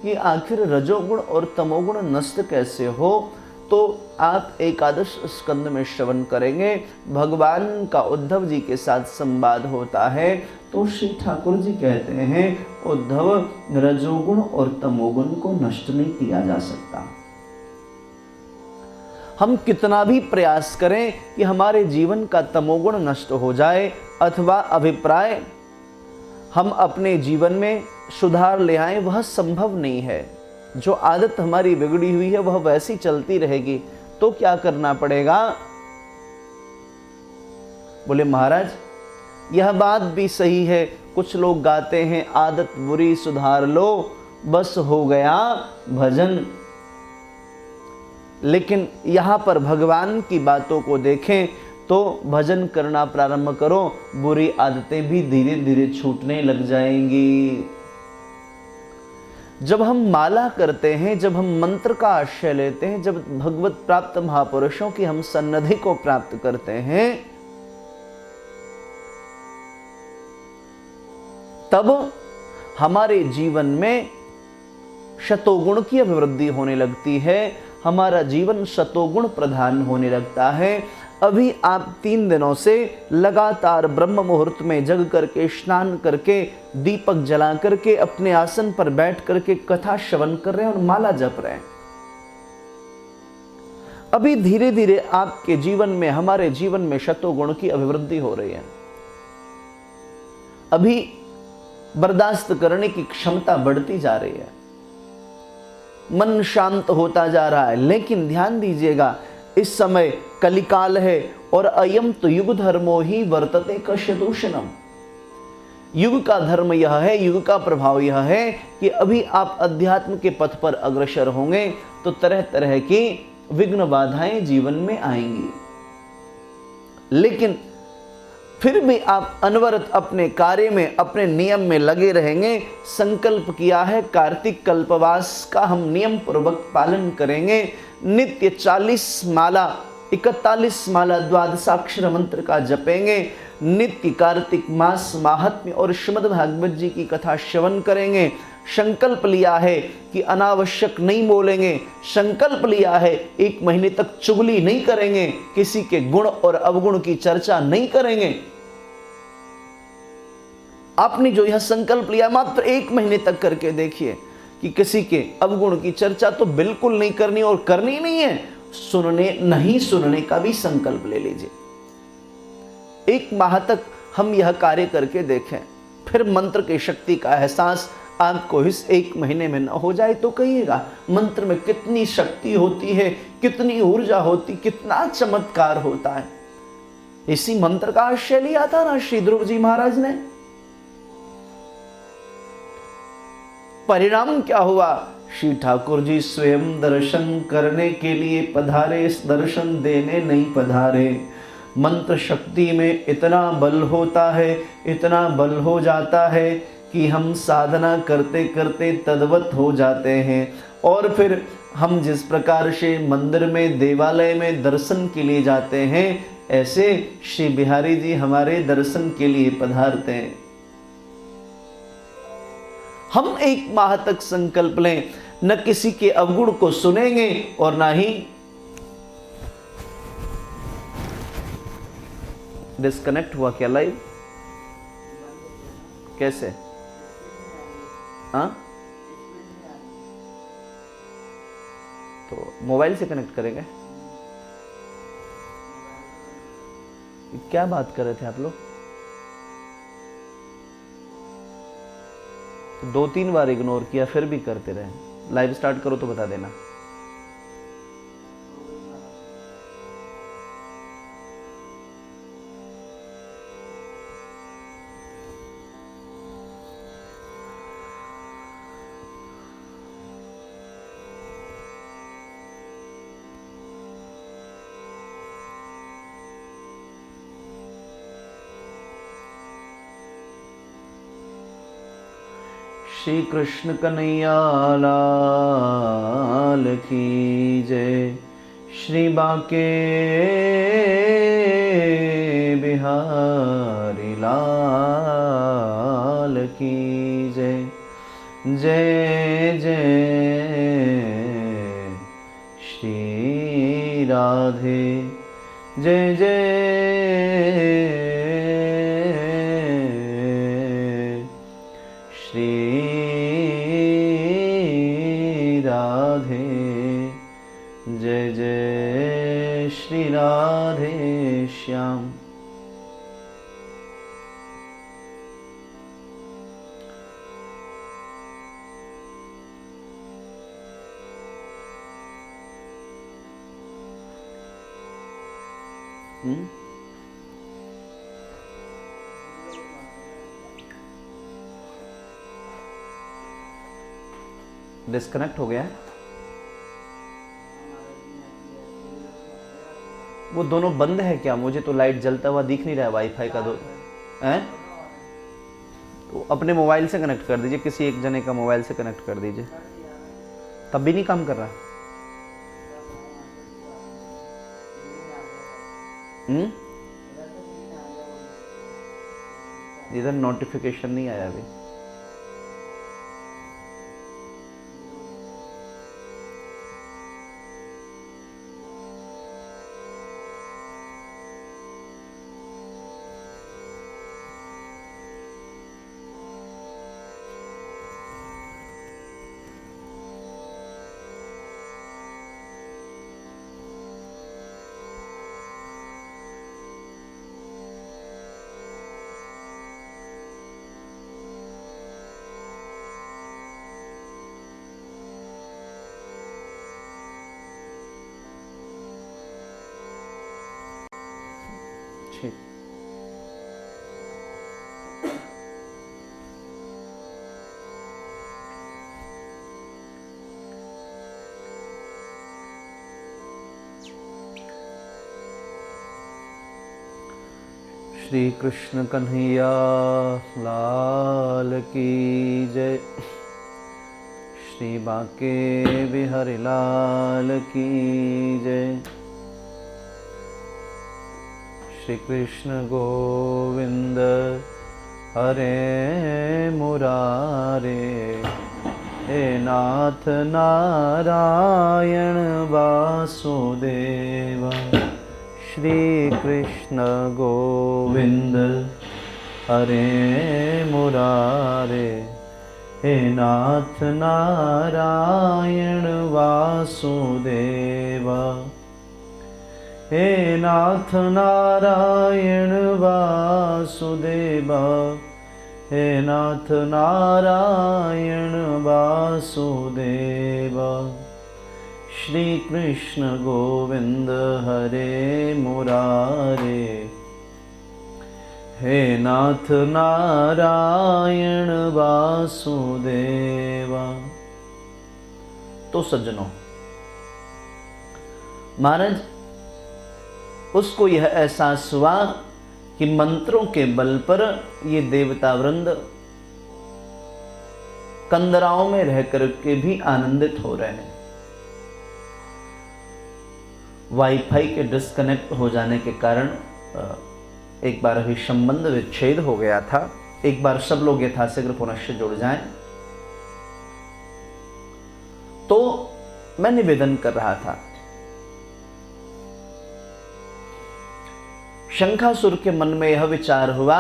कि आखिर रजोगुण और तमोगुण नष्ट कैसे हो? तो आप एकादश स्कंद में श्रवण करेंगे, भगवान का उद्धव जी के साथ संवाद होता है तो श्री ठाकुर जी कहते हैं, उद्धव, रजोगुण और तमोगुण को नष्ट नहीं किया जा सकता। हम कितना भी प्रयास करें कि हमारे जीवन का तमोगुण नष्ट हो जाए अथवा अभिप्राय हम अपने जीवन में सुधार ले आए, वह संभव नहीं है। जो आदत हमारी बिगड़ी हुई है वह वैसी चलती रहेगी। तो क्या करना पड़ेगा? बोले महाराज यह बात भी सही है, कुछ लोग गाते हैं आदत बुरी सुधार लो, बस हो गया भजन। लेकिन यहां पर भगवान की बातों को देखें तो भजन करना प्रारंभ करो, बुरी आदतें भी धीरे धीरे छूटने लग जाएंगी। जब हम माला करते हैं, जब हम मंत्र का आश्रय लेते हैं, जब भगवत प्राप्त महापुरुषों की हम सन्निधि को प्राप्त करते हैं, तब हमारे जीवन में शतोगुण की अभिवृद्धि होने लगती है, हमारा जीवन शतोगुण प्रधान होने लगता है। अभी आप 3 दिनों से लगातार ब्रह्म मुहूर्त में जग करके, स्नान करके, दीपक जला करके, अपने आसन पर बैठ करके कथा श्रवण कर रहे हैं और माला जप रहे हैं। अभी धीरे धीरे आपके जीवन में, हमारे जीवन में शतोगुण की अभिवृद्धि हो रही है। अभी बर्दाश्त करने की क्षमता बढ़ती जा रही है, मन शांत होता जा रहा है। लेकिन ध्यान दीजिएगा, इस समय कलिकाल है और अयम तो युग धर्मो ही वर्तते कश्यदूषणम। युग का धर्म यह है, युग का प्रभाव यह है कि अभी आप अध्यात्म के पथ पर अग्रसर होंगे तो तरह तरह की विघ्न बाधाएं जीवन में आएंगी। लेकिन फिर भी आप अनवरत अपने कार्य में, अपने नियम में लगे रहेंगे। संकल्प किया है कार्तिक कल्पवास का हम नियम पूर्वक पालन करेंगे। नित्य 40 माला 41 माला द्वादशाक्षर मंत्र का जपेंगे, नित्य कार्तिक मास माहात्म्य और श्रीमद् भागवत जी की कथा श्रवण करेंगे। संकल्प लिया है कि अनावश्यक नहीं बोलेंगे, संकल्प लिया है 1 महीने तक चुगली नहीं करेंगे, किसी के गुण और अवगुण की चर्चा नहीं करेंगे। आपने जो यह संकल्प लिया मात्र 1 महीने तक करके देखिए कि किसी के अवगुण की चर्चा तो बिल्कुल नहीं करनी, और करनी नहीं है, नहीं सुनने का भी संकल्प ले लीजिए। 1 माह तक हम यह कार्य करके देखें, फिर मंत्र की शक्ति का एहसास आपको इस 1 महीने में न हो जाए तो कहिएगा मंत्र में कितनी शक्ति होती है, कितनी ऊर्जा होती, कितना चमत्कार होता है। इसी मंत्र का आश्रय लिया था ना श्री ध्रुव जी महाराज ने। परिणाम क्या हुआ? श्री ठाकुर जी स्वयं दर्शन करने के लिए पधारे, दर्शन देने नहीं पधारे। मंत्र शक्ति में इतना बल होता है, इतना बल हो जाता है कि हम साधना करते करते तद्वत हो जाते हैं। और फिर हम जिस प्रकार से मंदिर में, देवालय में दर्शन के लिए जाते हैं, ऐसे श्री बिहारी जी हमारे दर्शन के लिए पधारते हैं। हम 1 माह तक संकल्प लें, न किसी के अवगुण को सुनेंगे और ना ही डिस्कनेक्ट हुआ क्या लाइव? कैसे? हाँ, तो मोबाइल से कनेक्ट करेंगे। क्या बात कर रहे थे आप लोग? 2-3 बार इग्नोर किया, फिर भी करते रहे। लाइव स्टार्ट करो तो बता देना। श्री कृष्ण कन्हैया लाल की जय। श्री बांके बिहारी लाल की जय। जय जय श्री राधे, जय जय श्री राधे, जय जय श्री राधे श्याम। डिस्कनेक्ट हो गया है। वो दोनों बंद है क्या? मुझे तो लाइट जलता हुआ दिख नहीं रहा है वाईफाई का। हैं? तो अपने मोबाइल से कनेक्ट कर दीजिए, किसी एक जने का मोबाइल से कनेक्ट कर दीजिए। तब भी नहीं काम कर रहा। इधर नोटिफिकेशन नहीं आया अभी। ठीक। श्री कृष्ण कन्हैया लाल की जय। श्री बांके बिहारी लाल की जय। श्री कृष्ण गोविंद हरे मुरारे, हे नाथ नारायण वासुदेव। श्री कृष्ण गोविंद हरे मुरारे, हे नाथ नारायण वासुदेव। हे नाथ नारायण वासुदेव, हे नाथ नारायण वासुदेव। श्री कृष्ण गोविंद हरे मुरारे, हे नाथ नारायण वासुदेव। तो सज्जनों, महाराज उसको यह एहसास हुआ कि मंत्रों के बल पर ये देवता वृंद कंदराओं में रह करके भी आनंदित हो रहे हैं। वाईफाई के डिस्कनेक्ट हो जाने के कारण एक बार अभी संबंध विच्छेद हो गया था। एक बार सब लोग यथाशीघ्र पुनश्च जुड़ जाएं। तो मैं निवेदन कर रहा था, शंखासुर के मन में यह विचार हुआ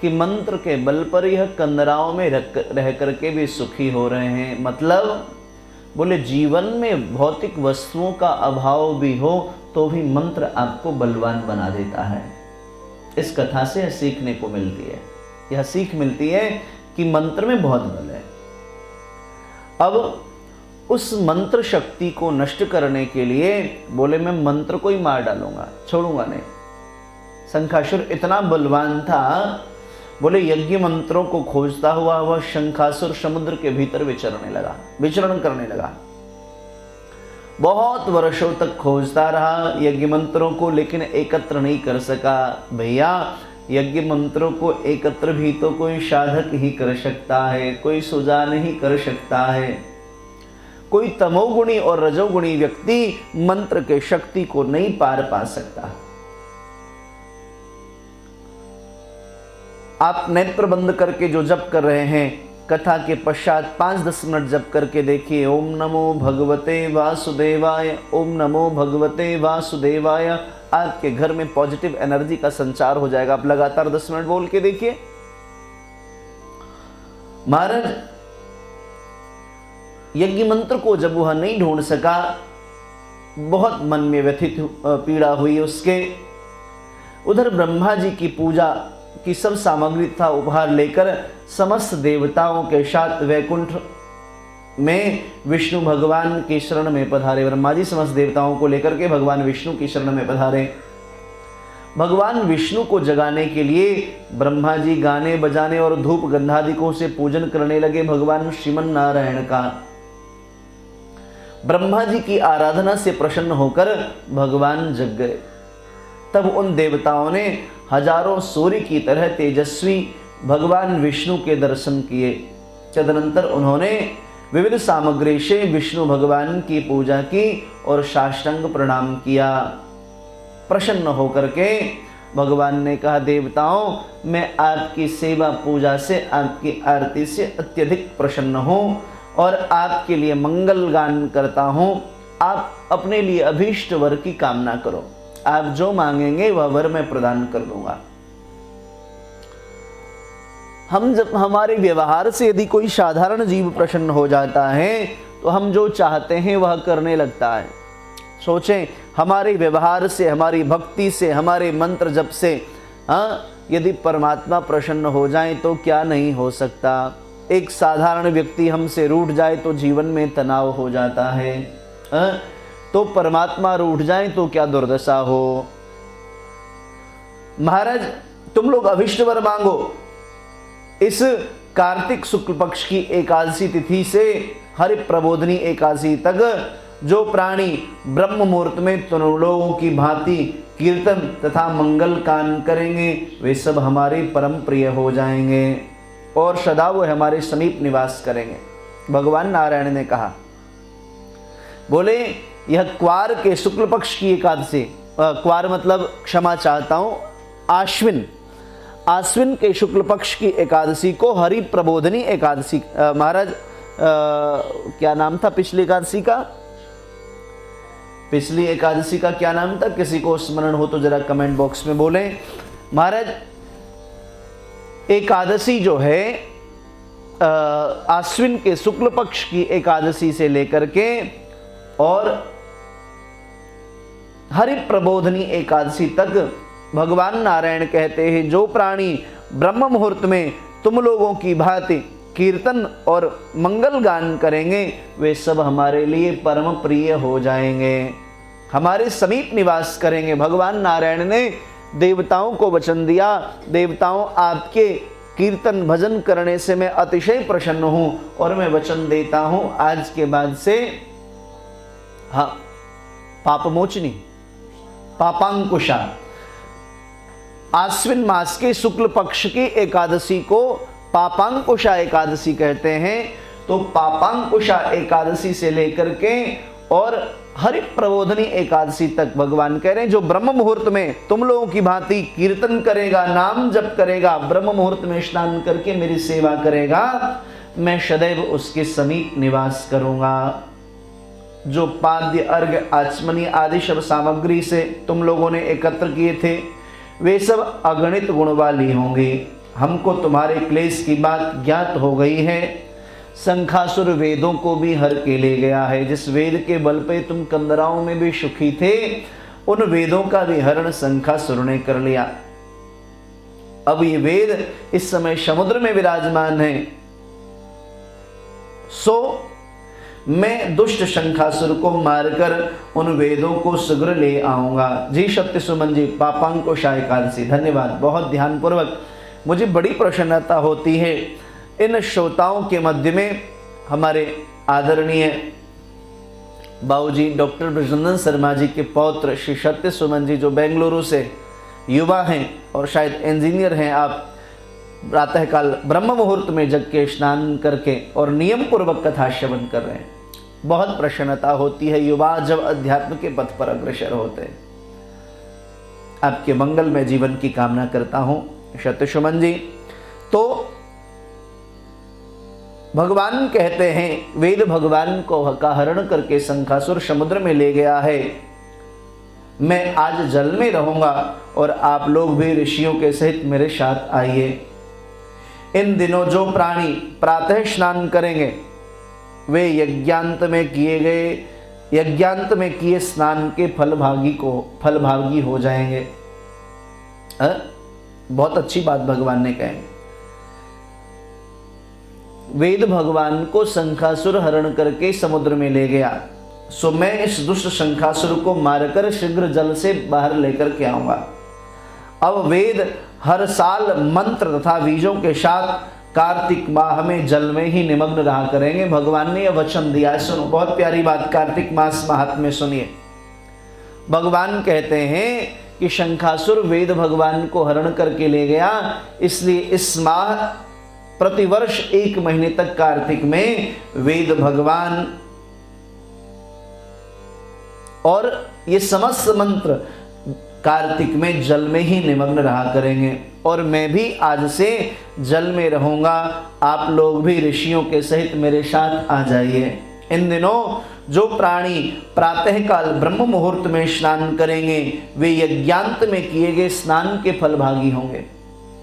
कि मंत्र के बल पर यह कंदराओं में रह करके भी सुखी हो रहे हैं। मतलब बोले जीवन में भौतिक वस्तुओं का अभाव भी हो तो भी मंत्र आपको बलवान बना देता है। इस कथा से यह सीखने को मिलती है, यह सीख मिलती है कि मंत्र में बहुत बल है। अब उस मंत्र शक्ति को नष्ट करने के लिए बोले मैं मंत्र को ही मार डालूंगा, छोड़ूंगा नहीं। शंखासुर इतना बलवान था, बोले यज्ञ मंत्रों को खोजता हुआ वह शंखासुर समुद्र के भीतर विचरण करने लगा। बहुत वर्षों तक खोजता रहा यज्ञ मंत्रों को, लेकिन एकत्र नहीं कर सका। भैया यज्ञ मंत्रों को एकत्र भी तो कोई साधक ही कर सकता है, कोई सुजान ही कर सकता है। कोई तमोगुणी और रजोगुणी व्यक्ति मंत्र के शक्ति को नहीं पार पा सकता। आप नेत्र बंद करके जो जप कर रहे हैं, कथा के पश्चात 5-10 मिनट जप करके देखिए, ओम नमो भगवते वासुदेवाय, ओम नमो भगवते वासुदेवाय। आपके घर में पॉजिटिव एनर्जी का संचार हो जाएगा। आप लगातार 10 मिनट बोल के देखिए। महाराज यज्ञ मंत्र को जब वह नहीं ढूंढ सका, बहुत मन में व्यथित पीड़ा हुई उसके। उधर ब्रह्मा जी की पूजा की सब सामग्री तथा उपहार लेकर समस्त देवताओं के साथ वैकुंठ में विष्णु भगवान की शरण में पधारे। ब्रह्मा जी समस्त देवताओं को लेकर के भगवान विष्णु की शरण में पधारे। भगवान विष्णु को जगाने के लिए ब्रह्मा जी गाने बजाने और धूप गंधादिकों से पूजन करने लगे भगवान श्रीमन नारायण का। ब्रह्मा जी की आराधना से प्रसन्न होकर भगवान जग गए। तब उन देवताओं ने हजारों सूर्य की तरह तेजस्वी भगवान विष्णु के दर्शन किए। तदनंतर उन्होंने विविध सामग्री से विष्णु भगवान की पूजा की और साष्टांग प्रणाम किया। प्रसन्न होकर के भगवान ने कहा, देवताओं मैं आपकी सेवा पूजा से, आपकी आरती से अत्यधिक प्रसन्न हूँ और आपके लिए मंगल गान करता हूँ। आप अपने लिए अभीष्ट वर की कामना करो, आप जो मांगेंगे वह वर मैं प्रदान कर दूंगा। हम जब हमारे व्यवहार से यदि कोई साधारण जीव प्रसन्न हो जाता है तो हम जो चाहते हैं वह करने लगता है। सोचें, हमारे व्यवहार से, हमारी भक्ति से, हमारे मंत्र जप से यदि परमात्मा प्रसन्न हो जाए तो क्या नहीं हो सकता। एक साधारण व्यक्ति हमसे रूठ जाए तो जीवन में तनाव हो जाता है, तो परमात्मा रूठ जाए तो क्या दुर्दशा हो। महाराज तुम लोग अभिष्ट वर मांगो। इस कार्तिक शुक्ल पक्ष की एकादशी तिथि से हरि प्रबोधनी एकादशी तक जो प्राणी ब्रह्म मुहूर्त में तुम लोगों की भांति कीर्तन तथा मंगल गान करेंगे वे सब हमारे परम प्रिय हो जाएंगे और सदा वो हमारे समीप निवास करेंगे। भगवान नारायण ने कहा, बोले यह क्वार के शुक्ल पक्ष की एकादशी, क्वार मतलब क्षमा चाहता हूँ, आश्विन के शुक्ल पक्ष की एकादशी को हरि प्रबोधनी एकादशी, महाराज क्या नाम था पिछली एकादशी का? पिछली एकादशी का क्या नाम था? किसी को स्मरण हो तो जरा कमेंट बॉक्स में बोलें। महाराज एकादशी जो है आश्विन के शुक्ल पक्ष की एकादशी से लेकर के और हरि प्रबोधनी एकादशी तक भगवान नारायण कहते हैं जो प्राणी ब्रह्म मुहूर्त में तुम लोगों की भांति कीर्तन और मंगल गान करेंगे वे सब हमारे लिए परम प्रिय हो जाएंगे, हमारे समीप निवास करेंगे। भगवान नारायण ने देवताओं को वचन दिया, देवताओं आपके कीर्तन भजन करने से मैं अतिशय प्रसन्न हूं और मैं वचन देता हूं आज के बाद से पापमोचनी पापांकुशा आश्विन मास के शुक्ल पक्ष की एकादशी को पापांकुशा एकादशी कहते हैं। तो पापांकुशा एकादशी से लेकर के और हरि प्रबोधनी एकादशी तक भगवान कह रहे हैं जो ब्रह्म मुहूर्त में तुम लोगों की भांति कीर्तन करेगा, नाम जप करेगा, ब्रह्म मुहूर्त में स्नान करके मेरी सेवा करेगा, मैं सदैव उसके समीप निवास करूंगा। जो पाद्य अर्घ्य आचमनी आदि सब सामग्री से तुम लोगों ने एकत्र किए थे वे सब अगणित गुण वाली होंगी। हमको तुम्हारे क्लेश की बात ज्ञात हो गई है। शंखासुर वेदों को भी हर के ले गया है। जिस वेद के बल पे तुम कंदराओं में भी सुखी थे उन वेदों का भी हरण शंखासुर ने कर लिया। अब ये वेद इस समय समुद्र में विराजमान है। सो मैं दुष्ट शंखासुर को मारकर उन वेदों को शीघ्र ले आऊंगा। जी सत्य सुमन जी, पापांकुशा एकादशी, धन्यवाद। बहुत ध्यानपूर्वक मुझे बड़ी प्रसन्नता होती है इन श्रोताओं के मध्य में हमारे आदरणीय बाबूजी डॉक्टर ब्रजनंदन शर्मा जी के पौत्र श्री सत्य सुमन जी जो बेंगलुरु से युवा हैं और शायद इंजीनियर हैं। आप प्रातःकाल ब्रह्म मुहूर्त में जग के स्नान करके और नियम पूर्वक कथा श्रवण कर रहे हैं। बहुत प्रसन्नता होती है युवा जब अध्यात्म के पथ पर अग्रसर होते हैं। आपके मंगल में जीवन की कामना करता हूं सत्य सुमन जी। तो भगवान कहते हैं वेद भगवान को का हरण करके शंखासुर समुद्र में ले गया है। मैं आज जल में रहूंगा और आप लोग भी ऋषियों के सहित मेरे साथ आइए। इन दिनों जो प्राणी प्रातः स्नान करेंगे वे यज्ञांत में किए स्नान के फलभागी हो जाएंगे। बहुत अच्छी बात भगवान ने कही। वेद भगवान को शंखासुर हरण करके समुद्र में ले गया। सो मैं इस दुष्ट शंखासुर को मारकर शीघ्र जल से बाहर लेकर के आऊंगा। अब वेद हर साल मंत्र तथा बीजों के साथ कार्तिक माह में जल में ही निमग्न रहा करेंगे। भगवान ने यह वचन दिया है। सुनो, बहुत प्यारी बात, कार्तिक मास महात्म्य सुनिए। भगवान कहते हैं कि शंखासुर वेद भगवान को हरण करके ले गया, इसलिए इस माह प्रतिवर्ष 1 महीने तक कार्तिक में वेद भगवान और ये समस्त मंत्र कार्तिक में जल में ही निमग्न रहा करेंगे। और मैं भी आज से जल में रहूंगा, आप लोग भी ऋषियों के सहित मेरे साथ आ जाइए। इन दिनों जो प्राणी प्रातःकाल ब्रह्म मुहूर्त में स्नान करेंगे वे यज्ञांत में किए गए स्नान के फल भागी होंगे।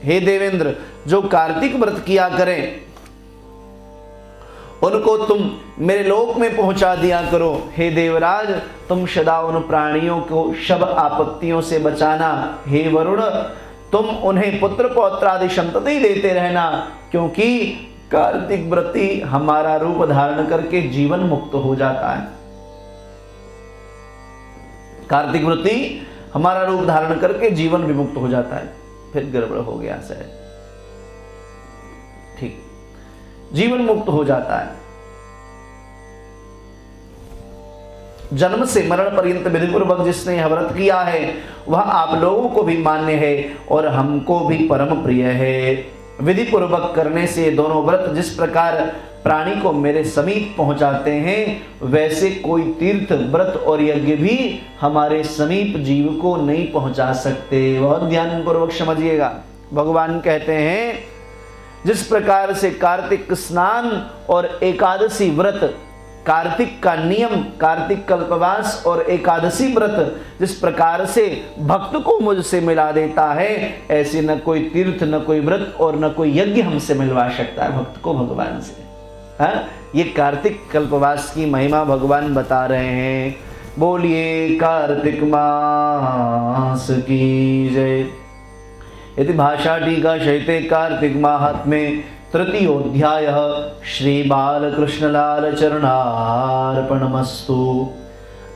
हे देवेंद्र, जो कार्तिक व्रत किया करें उनको तुम मेरे लोक में पहुंचा दिया करो। हे देवराज, तुम सदा उन प्राणियों को सब आपत्तियों से बचाना। हे वरुण, तुम उन्हें पुत्र पौत्र आदि संतति देते रहना, क्योंकि कार्तिक व्रती हमारा रूप धारण करके जीवन मुक्त हो जाता है। कार्तिक व्रती हमारा रूप धारण करके जीवन विमुक्त हो जाता है। फिर गड़बड़ हो गया शायद, ठीक, जीवन मुक्त हो जाता है। जन्म से मरण पर्यंत विधिपूर्वक जिसने यह व्रत किया है वह आप लोगों को भी मान्य है और हमको भी परम प्रिय है। विधि पूर्वक करने से दोनों व्रत जिस प्रकार प्राणी को मेरे समीप पहुंचाते हैं, वैसे कोई तीर्थ व्रत और यज्ञ भी हमारे समीप जीव को नहीं पहुंचा सकते। बहुत ध्यान पूर्वक समझिएगा। भगवान कहते हैं जिस प्रकार से कार्तिक स्नान और एकादशी व्रत, कार्तिक का नियम, कार्तिक कल्पवास और एकादशी व्रत जिस प्रकार से भक्त को मुझसे मिला देता है, ऐसे न कोई तीर्थ, न कोई व्रत और न कोई यज्ञ हमसे मिलवा सकता है भक्त को भगवान से। हाँ, ये कार्तिक कल्पवास की महिमा भगवान बता रहे हैं। बोलिए कार्तिक मास की जय। यदि भाषा टीका शैते कार्तिक माहात्म्ये तृतीयोऽध्याय श्री बालकृष्ण लाल चरणार्पणमस्तु।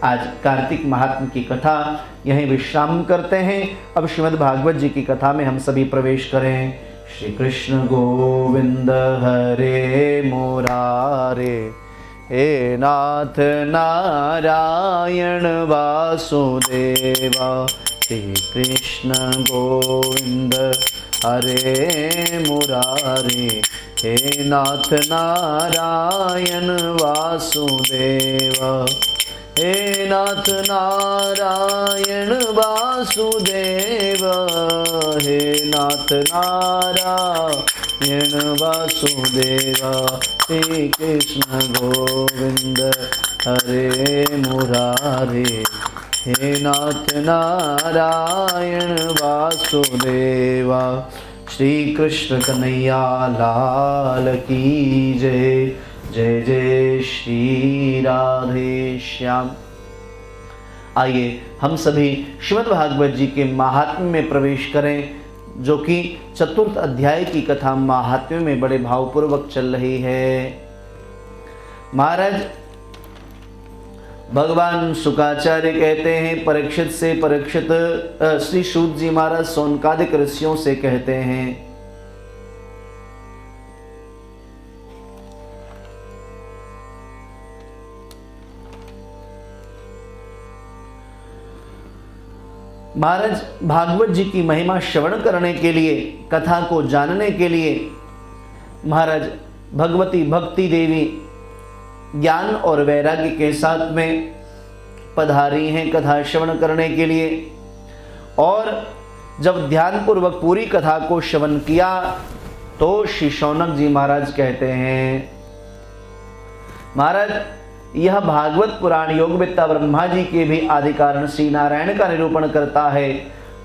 आज कार्तिक महात्म्य की कथा यहीं विश्राम करते हैं। अब श्रीमद् भागवत जी की कथा में हम सभी प्रवेश करें। श्री कृष्ण गोविंद हरे मुरारे, हे नाथ नारायण वासुदेवा। श्री कृष्ण गोविंद हरे मुरारे, हे नाथ नारायण वासुदेवा। हे नाथ नारायण वासुदेवा, हे नाथ नारायण वासुदेवा। श्री कृष्ण गोविंद हरे मुरारे, हे नाथ नारायण वासुदेवा। श्री कृष्ण कन्हैया लाल की जय। जय जय श्री राधे श्याम। आइए हम सभी श्रीमद् भागवत जी के महात्म्य में प्रवेश करें, जो कि चतुर्थ अध्याय की कथा महात्म्य में बड़े भावपूर्वक चल रही है। महाराज भगवान शुकाचार्य कहते हैं परीक्षित से, परीक्षित श्री सूत जी महाराज सौनकादिक ऋषियों से कहते हैं, महाराज भागवत जी की महिमा श्रवण करने के लिए, कथा को जानने के लिए महाराज भगवती भक्ति देवी ज्ञान और वैराग्य के साथ में पधारी हैं कथा श्रवण करने के लिए। और जब ध्यान पूर्वक पूरी कथा को श्रवण किया तो श्री शौनक जी महाराज कहते हैं, महाराज यह भागवत पुराण योगवेत्ता ब्रह्मा जी के भी आदि कारण श्री नारायण का निरूपण करता है,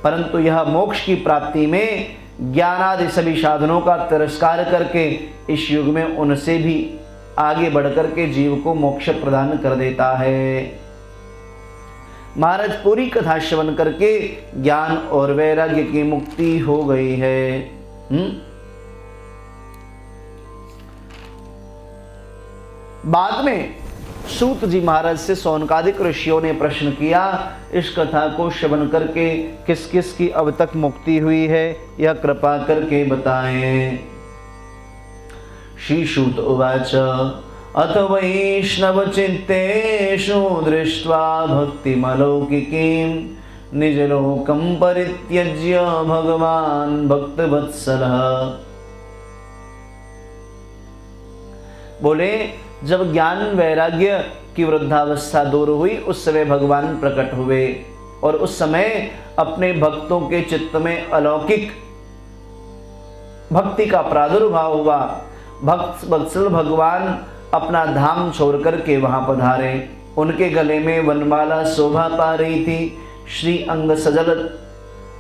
परंतु यह मोक्ष की प्राप्ति में ज्ञान आदि सभी साधनों का तिरस्कार करके इस युग में उनसे भी आगे बढ़कर के जीव को मोक्ष प्रदान कर देता है। महाराज पूरी कथा श्रवण करके ज्ञान और वैराग्य की मुक्ति हो गई है। बाद में सूत जी महाराज से सौनकादिक ऋषियों ने प्रश्न किया, इस कथा को श्रवण करके किस किस की अब तक मुक्ति हुई है, यह कृपा करके बताएं। श्री सूत उवाच अथ वैष्णव चित्तेषु दृष्ट्वा भक्तिमलौकिकीं निजलोकं परित्यज्य भगवान् भक्तवत्सलः। बोले जब ज्ञान वैराग्य की वृद्धावस्था दूर हुई उस समय भगवान प्रकट हुए और उस समय अपने भक्तों के चित्त में अलौकिक भक्ति का प्रादुर्भाव हुआ। भक्त वत्सल भगवान अपना धाम छोड़ करके वहां पधारे। उनके गले में वनमाला शोभा पा रही थी। श्री अंग सजल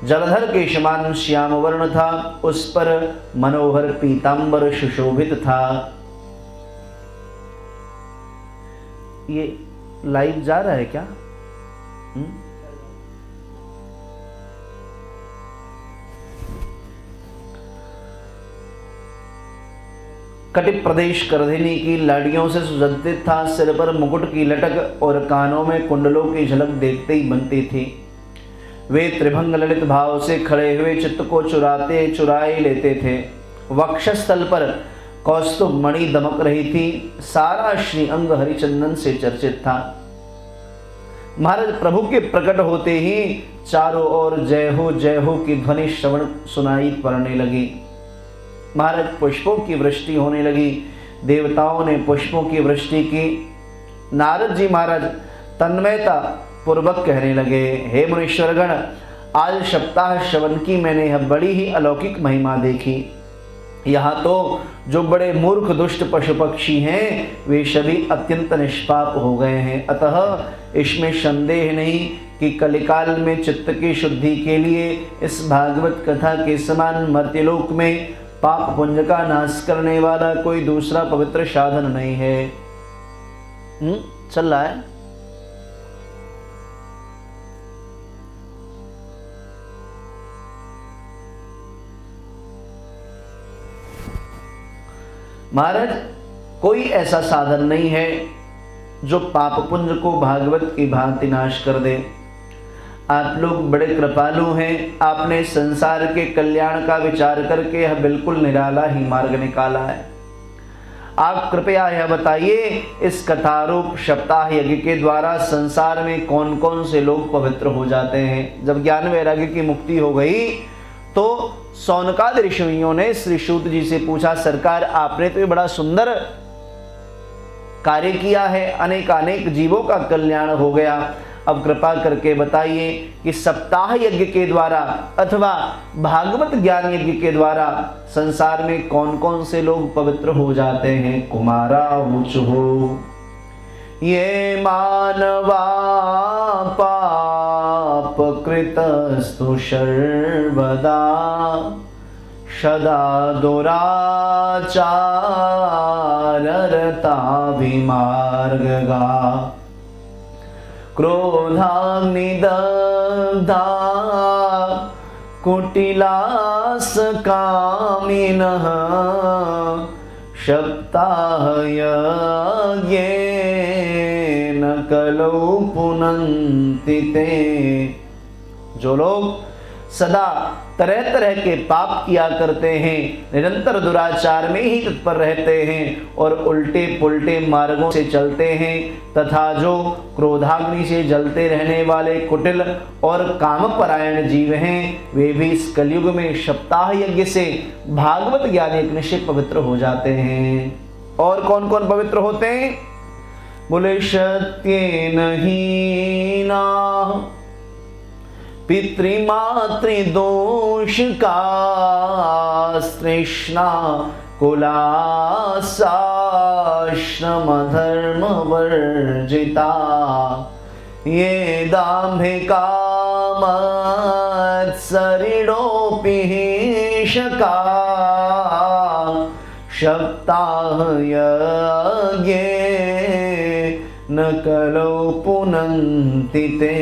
जलधर के समान श्याम वर्ण था, उस पर मनोहर पीतांबर सुशोभित था। ये लाइव जा रहा है क्या? कटि प्रदेश करधिनी की लाड़ियों से सुसज्जित था। सिर पर मुकुट की लटक और कानों में कुंडलों की झलक देखते ही बनती थी। वे त्रिभंग ललित भाव से खड़े हुए चित्त को चुराए लेते थे। वक्षस्थल पर कौस्तुभ मणि दमक रही थी। सारा श्री अंग हरिचंदन से चर्चित था। महाराज प्रभु के प्रकट होते ही चारों ओर जय हो की ध्वनि श्रवण सुनाई पड़ने लगी। महाराज पुष्पों की वृष्टि होने लगी। देवताओं ने पुष्पों की वृष्टि की। नारद जी महाराज तन्मयता पूर्वक कहने लगे, हे मुनीश्वरगण, आज सप्ताह श्रवण की मैंने यह बड़ी ही अलौकिक महिमा देखी। यहाँ तो जो बड़े मूर्ख दुष्ट पशु पक्षी हैं वे सभी अत्यंत निष्पाप हो गए हैं। अतः इसमें संदेह नहीं कि कलिकाल में चित्त की शुद्धि के लिए इस भागवत कथा के समान मर्त्यलोक में पाप पुंज का नाश करने वाला कोई दूसरा पवित्र साधन नहीं है। चल रहा है। महाराज कोई ऐसा साधन नहीं है जो पाप पुंज को भागवत की भांति नाश कर दे। आप लोग बड़े कृपालु हैं, आपने संसार के कल्याण का विचार करके यह बिल्कुल निराला ही मार्ग निकाला है। आप कृपया यह बताइए, इस कथारूप सप्ताह यज्ञ के द्वारा संसार में कौन कौन से लोग पवित्र हो जाते हैं। जब ज्ञान वैराग्य की मुक्ति हो गई तो सौनकादि ऋषियों ने श्री सूत जी से पूछा, सरकार आपने तो ये बड़ा सुंदर कार्य किया है, अनेक जीवों का कल्याण हो गया। अब कृपा करके बताइए कि सप्ताह यज्ञ के द्वारा अथवा भागवत ज्ञान यज्ञ के द्वारा संसार में कौन कौन से लोग पवित्र हो जाते हैं। कुमारा ऊचुः ये मानवा पाप कृतस्तु सर्वदा सदा दुराचाररता विमार्गगा क्रोधाग्निदग्धा कुटिलास कामिनः सप्ताहयज्ञेन कलौ पुनन्ति ते। जो लोग सदा तरह तरह के पाप किया करते हैं, निरंतर दुराचार में ही तत्पर रहते हैं और उल्टे पुल्टे मार्गों से चलते हैं, तथा जो क्रोधाग्नि से जलते रहने वाले कुटिल और कामपरायण जीव हैं, वे भी इस कलयुग में सप्ताह यज्ञ से भागवत ज्ञान यज्ञ से पवित्र हो जाते हैं। और कौन कौन पवित्र होते हैं? बोले सत्येन हीना पितृमातृदोष का तृष्णा कुलासाश्रम धर्म वर्जिता ये दाम्भिका मत्सरिणोऽपि हिंसका सप्ताह यज्ञे न कलौ पुनन्ति ते।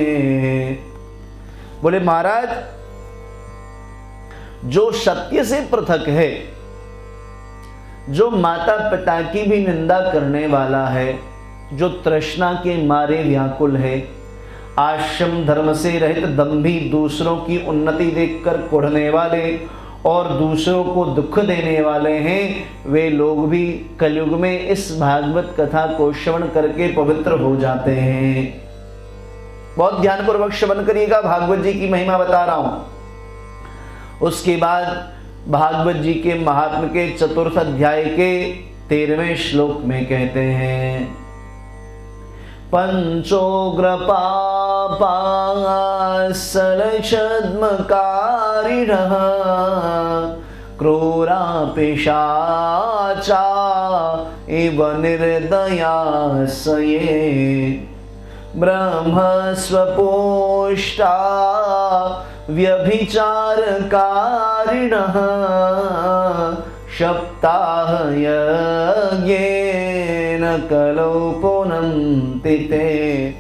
बोले महाराज, जो सत्य से पृथक है, जो माता पिता की भी निंदा करने वाला है, जो तृष्णा के मारे व्याकुल है, आश्रम धर्म से रहित दंभी, दूसरों की उन्नति देखकर कुढ़ने वाले और दूसरों को दुख देने वाले हैं, वे लोग भी कलयुग में इस भागवत कथा को श्रवण करके पवित्र हो जाते हैं। बहुत ध्यानपूर्वक श्रवण करिएगा, भागवत जी की महिमा बता रहा हूं। उसके बाद भागवत जी के महात्म्य के चतुर्थ अध्याय के 13वें श्लोक में कहते हैं, पंचोग्र पापासलछद्मकारिणः क्रूरा पिशाचा इव निर्दयासये ब्रह्मस्वपोष्टा व्यभिचारकारिणः सप्ताह यज्ञेन कलौ पुनन्ति ते।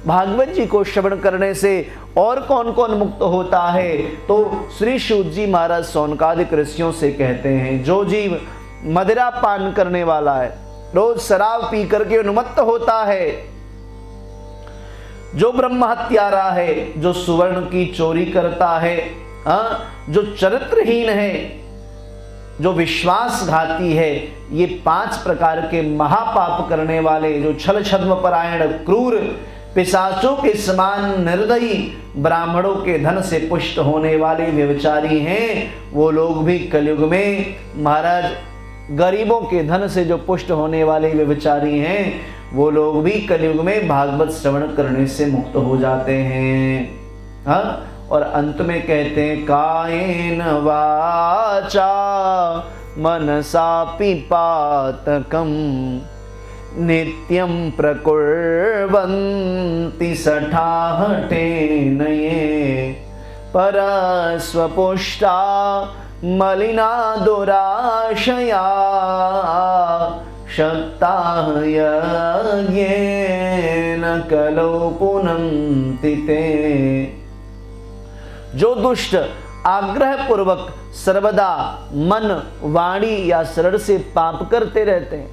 भागवत जी को श्रवण करने से और कौन कौन मुक्त होता है? तो श्री सूत जी महाराज सौनकादिक ऋषियों से कहते हैं, जो जीव मदिरा पान करने वाला है, रोज शराब पी करके उन्मत्त होता है, जो ब्रह्म हत्यारा है, जो सुवर्ण की चोरी करता है, जो चरित्रहीन है, जो विश्वासघाती है, ये 5 प्रकार के महापाप करने वाले, जो छल छद्म परायण, क्रूर, पिशाचों के समान निर्दयी ब्राह्मणों के धन से पुष्ट होने वाले व्यभिचारी हैं, वो लोग भी कलयुग में महाराज गरीबों के धन से जो पुष्ट होने वाले व्यभिचारी हैं, वो लोग भी कलयुग में भागवत श्रवण करने से मुक्त हो जाते हैं। हाँ, और अंत में कहते हैं कायेन वाचा मनसापि पातकम नित्यं प्रकुर्वन्ति सठाहटेन ये परस्वपुष्टा मलिना दुराशया शक्ताः यज्ञेन कलौ पुनन्ति ते। जो दुष्ट आग्रह पूर्वक सर्वदा मन, वाणी या शरीर से पाप करते रहते हैं,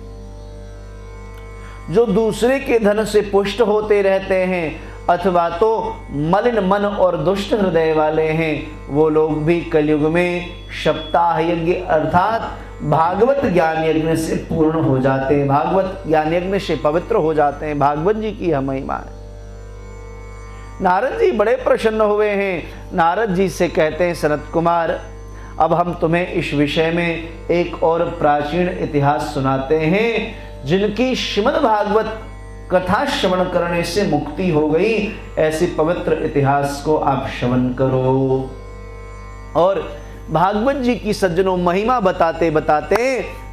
जो दूसरे के धन से पुष्ट होते रहते हैं, अथवा तो मलिन मन और दुष्ट हृदय वाले हैं, वो लोग भी कलयुग में सप्ताह यज्ञ अर्थात भागवत ज्ञान यज्ञ से पूर्ण हो जाते हैं, भागवत ज्ञान यज्ञ से पवित्र हो जाते हैं। भागवत जी की यह महिमा है। नारद जी बड़े प्रसन्न हुए हैं। नारद जी से कहते हैं, सनत कुमार, अब हम तुम्हें इस विषय में एक और प्राचीन इतिहास सुनाते हैं, जिनकी श्रीमद् भागवत कथा श्रवण करने से मुक्ति हो गई, ऐसे पवित्र इतिहास को आप श्रवण करो। और भागवत जी की सज्जनों महिमा बताते बताते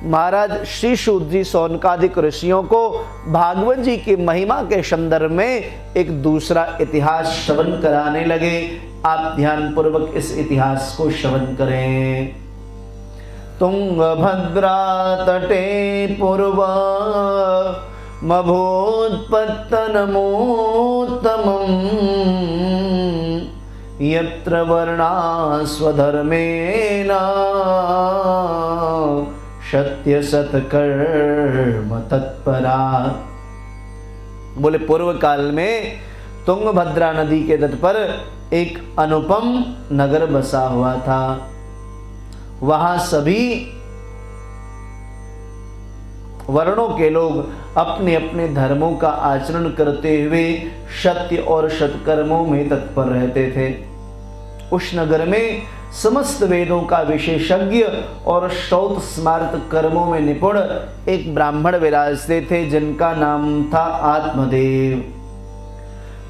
महाराज श्री सूत जी सौनकादिक ऋषियों को भागवत जी की महिमा के संदर्भ में एक दूसरा इतिहास श्रवण कराने लगे। आप ध्यान पूर्वक इस इतिहास को श्रवण करें। तुंगभद्रा तटे पूर्व मभोत्पत्तनमोत्तमम् यत्र वर्णा स्वधर्मेण सत्य सत्कर्म तत्परा। बोले पूर्व काल में तुंगभद्रा नदी के तट पर एक अनुपम नगर बसा हुआ था। वहां सभी वर्णों के लोग अपने अपने धर्मों का आचरण करते हुए सत्य और सत्कर्मों में तत्पर रहते थे। उस नगर में समस्त वेदों का विशेषज्ञ और श्रौत स्मार्त कर्मों में निपुण एक ब्राह्मण विराजते थे, जिनका नाम था आत्मदेव।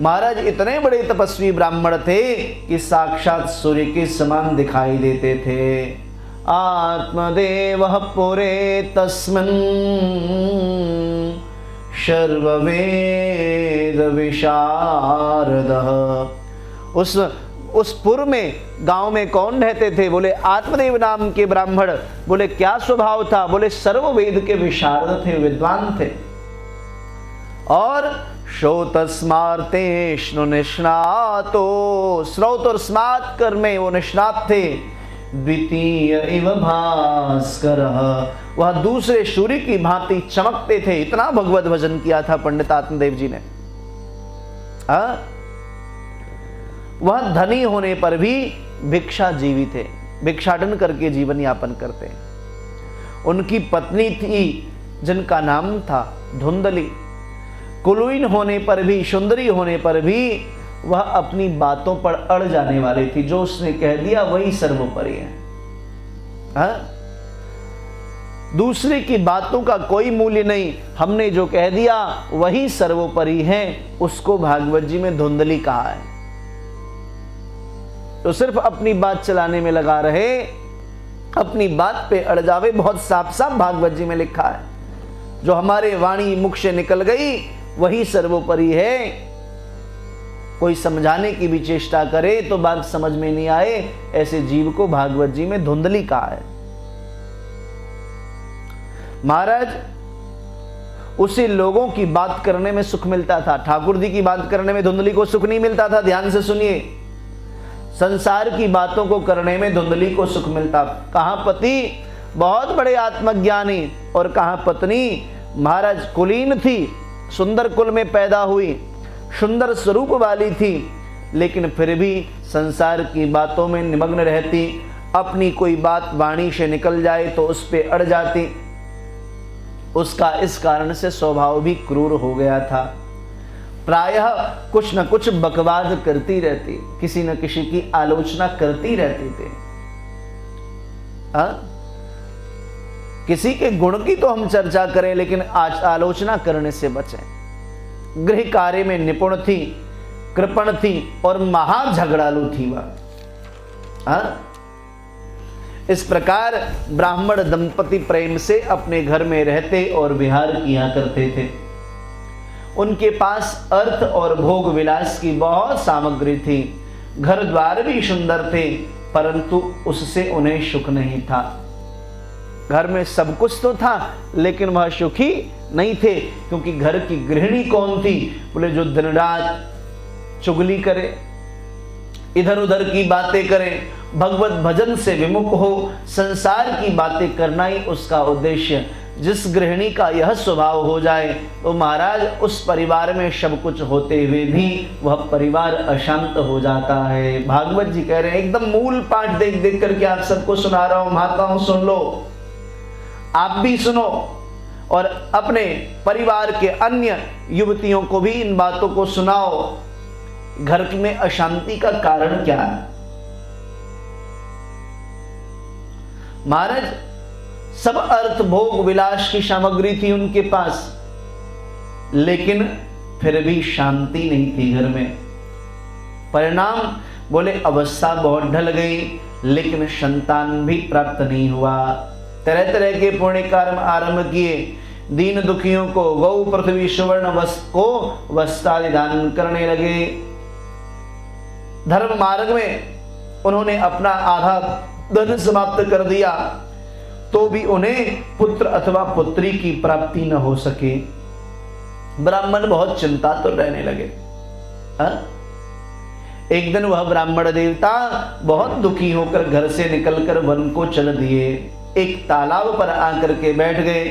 महाराज इतने बड़े तपस्वी ब्राह्मण थे कि साक्षात सूर्य के समान दिखाई देते थे। आत्मदेवः पुरे तस्मिन् सर्ववेद विशारदः। उस पुर में, गांव में कौन रहते थे? बोले आत्मदेव नाम के ब्राह्मण। बोले क्या स्वभाव था? बोले सर्ववेद के विशारद थे, विद्वान थे। और श्रोत स्मार्तेष्णु निष्णातो, श्रौत और स्मार्त कर्म में वो निष्णात थे। द्वितीय इव भास्कर, वह दूसरे सूर्य की भांति चमकते थे। इतना भगवत भजन किया था पंडित आत्मदेव जी ने। वह धनी होने पर भी भिक्षा जीवी थे, भिक्षाटन करके जीवन यापन करते हैं। उनकी पत्नी थी जिनका नाम था धुंधली। कुलीन होने पर भी, सुंदरी होने पर भी वह अपनी बातों पर अड़ जाने वाली थी। जो उसने कह दिया वही सर्वोपरि है। दूसरे की बातों का कोई मूल्य नहीं, हमने जो कह दिया वही सर्वोपरि है। उसको भागवत जी में धुंधली कहा है। तो सिर्फ अपनी बात चलाने में लगा रहे, अपनी बात पे अड़ जावे, बहुत साफ साफ भागवत जी में लिखा है। जो हमारे वाणी मुख से निकल गई वही सर्वोपरि है। कोई समझाने की भी चेष्टा करे तो बात समझ में नहीं आए, ऐसे जीव को भागवत जी में धुंधली कहा है। महाराज उसे लोगों की बात करने में सुख मिलता था, ठाकुर जी की बात करने में धुंधली को सुख नहीं मिलता था। ध्यान से सुनिए, संसार की बातों को करने में धुंधली को सुख मिलता। कहां पति बहुत बड़े आत्मज्ञानी और कहां पत्नी महाराज कुलीन थी, सुंदर कुल में पैदा हुई, सुंदर स्वरूप वाली थी, लेकिन फिर भी संसार की बातों में निमग्न रहती। अपनी कोई बात वाणी से निकल जाए तो उस पे अड़ जाती। उसका इस कारण से स्वभाव भी क्रूर हो गया था। प्रायः कुछ न कुछ बकवाद करती रहती, किसी न किसी की आलोचना करती रहती थी। किसी के गुण की तो हम चर्चा करें, लेकिन आज आलोचना करने से बचें। गृह कार्य में निपुण थी, कृपण थी और महा झगड़ालू थी वह। इस प्रकार ब्राह्मण दंपति प्रेम से अपने घर में रहते और विहार किया करते थे। उनके पास अर्थ और भोग विलास की बहुत सामग्री थी, घर द्वार भी सुंदर थे, परंतु उससे उन्हें सुख नहीं था। घर में सब कुछ तो था, लेकिन वह सुखी नहीं थे, क्योंकि घर की गृहिणी कौन थी? बोले जो दिन रात चुगली करे, इधर उधर की बातें करे, भगवत भजन से विमुख हो, संसार की बातें करना ही उसका उद्देश्य। जिस गृहिणी का यह स्वभाव हो जाए तो महाराज उस परिवार में सब कुछ होते हुए भी वह परिवार अशांत हो जाता है। भागवत जी कह रहे हैं, एकदम मूल पाठ देख देख करके आप सबको सुना रहा हूं, माताओं सुन लो, आप भी सुनो और अपने परिवार के अन्य युवतियों को भी इन बातों को सुनाओ। घर में अशांति का कारण क्या है? महाराज सब अर्थ भोग विलास की सामग्री थी उनके पास, लेकिन फिर भी शांति नहीं थी घर में। परिणाम बोले अवस्था बहुत ढल गई, लेकिन संतान भी प्राप्त नहीं हुआ। तरह तरह के पुण्य कर्म आरंभ किए, दीन दुखियों को गौ पृथ्वी सुवर्ण वस्त्र को वस्त्रादि दान करने लगे। धर्म मार्ग में उन्होंने अपना आधा धन समाप्त कर दिया, तो भी उन्हें पुत्र अथवा पुत्री की प्राप्ति न हो सके। ब्राह्मण बहुत चिंतातुर रहने लगे। एक दिन वह ब्राह्मण देवता बहुत दुखी होकर घर से निकलकर वन को चल दिए। एक तालाब पर आकर के बैठ गए।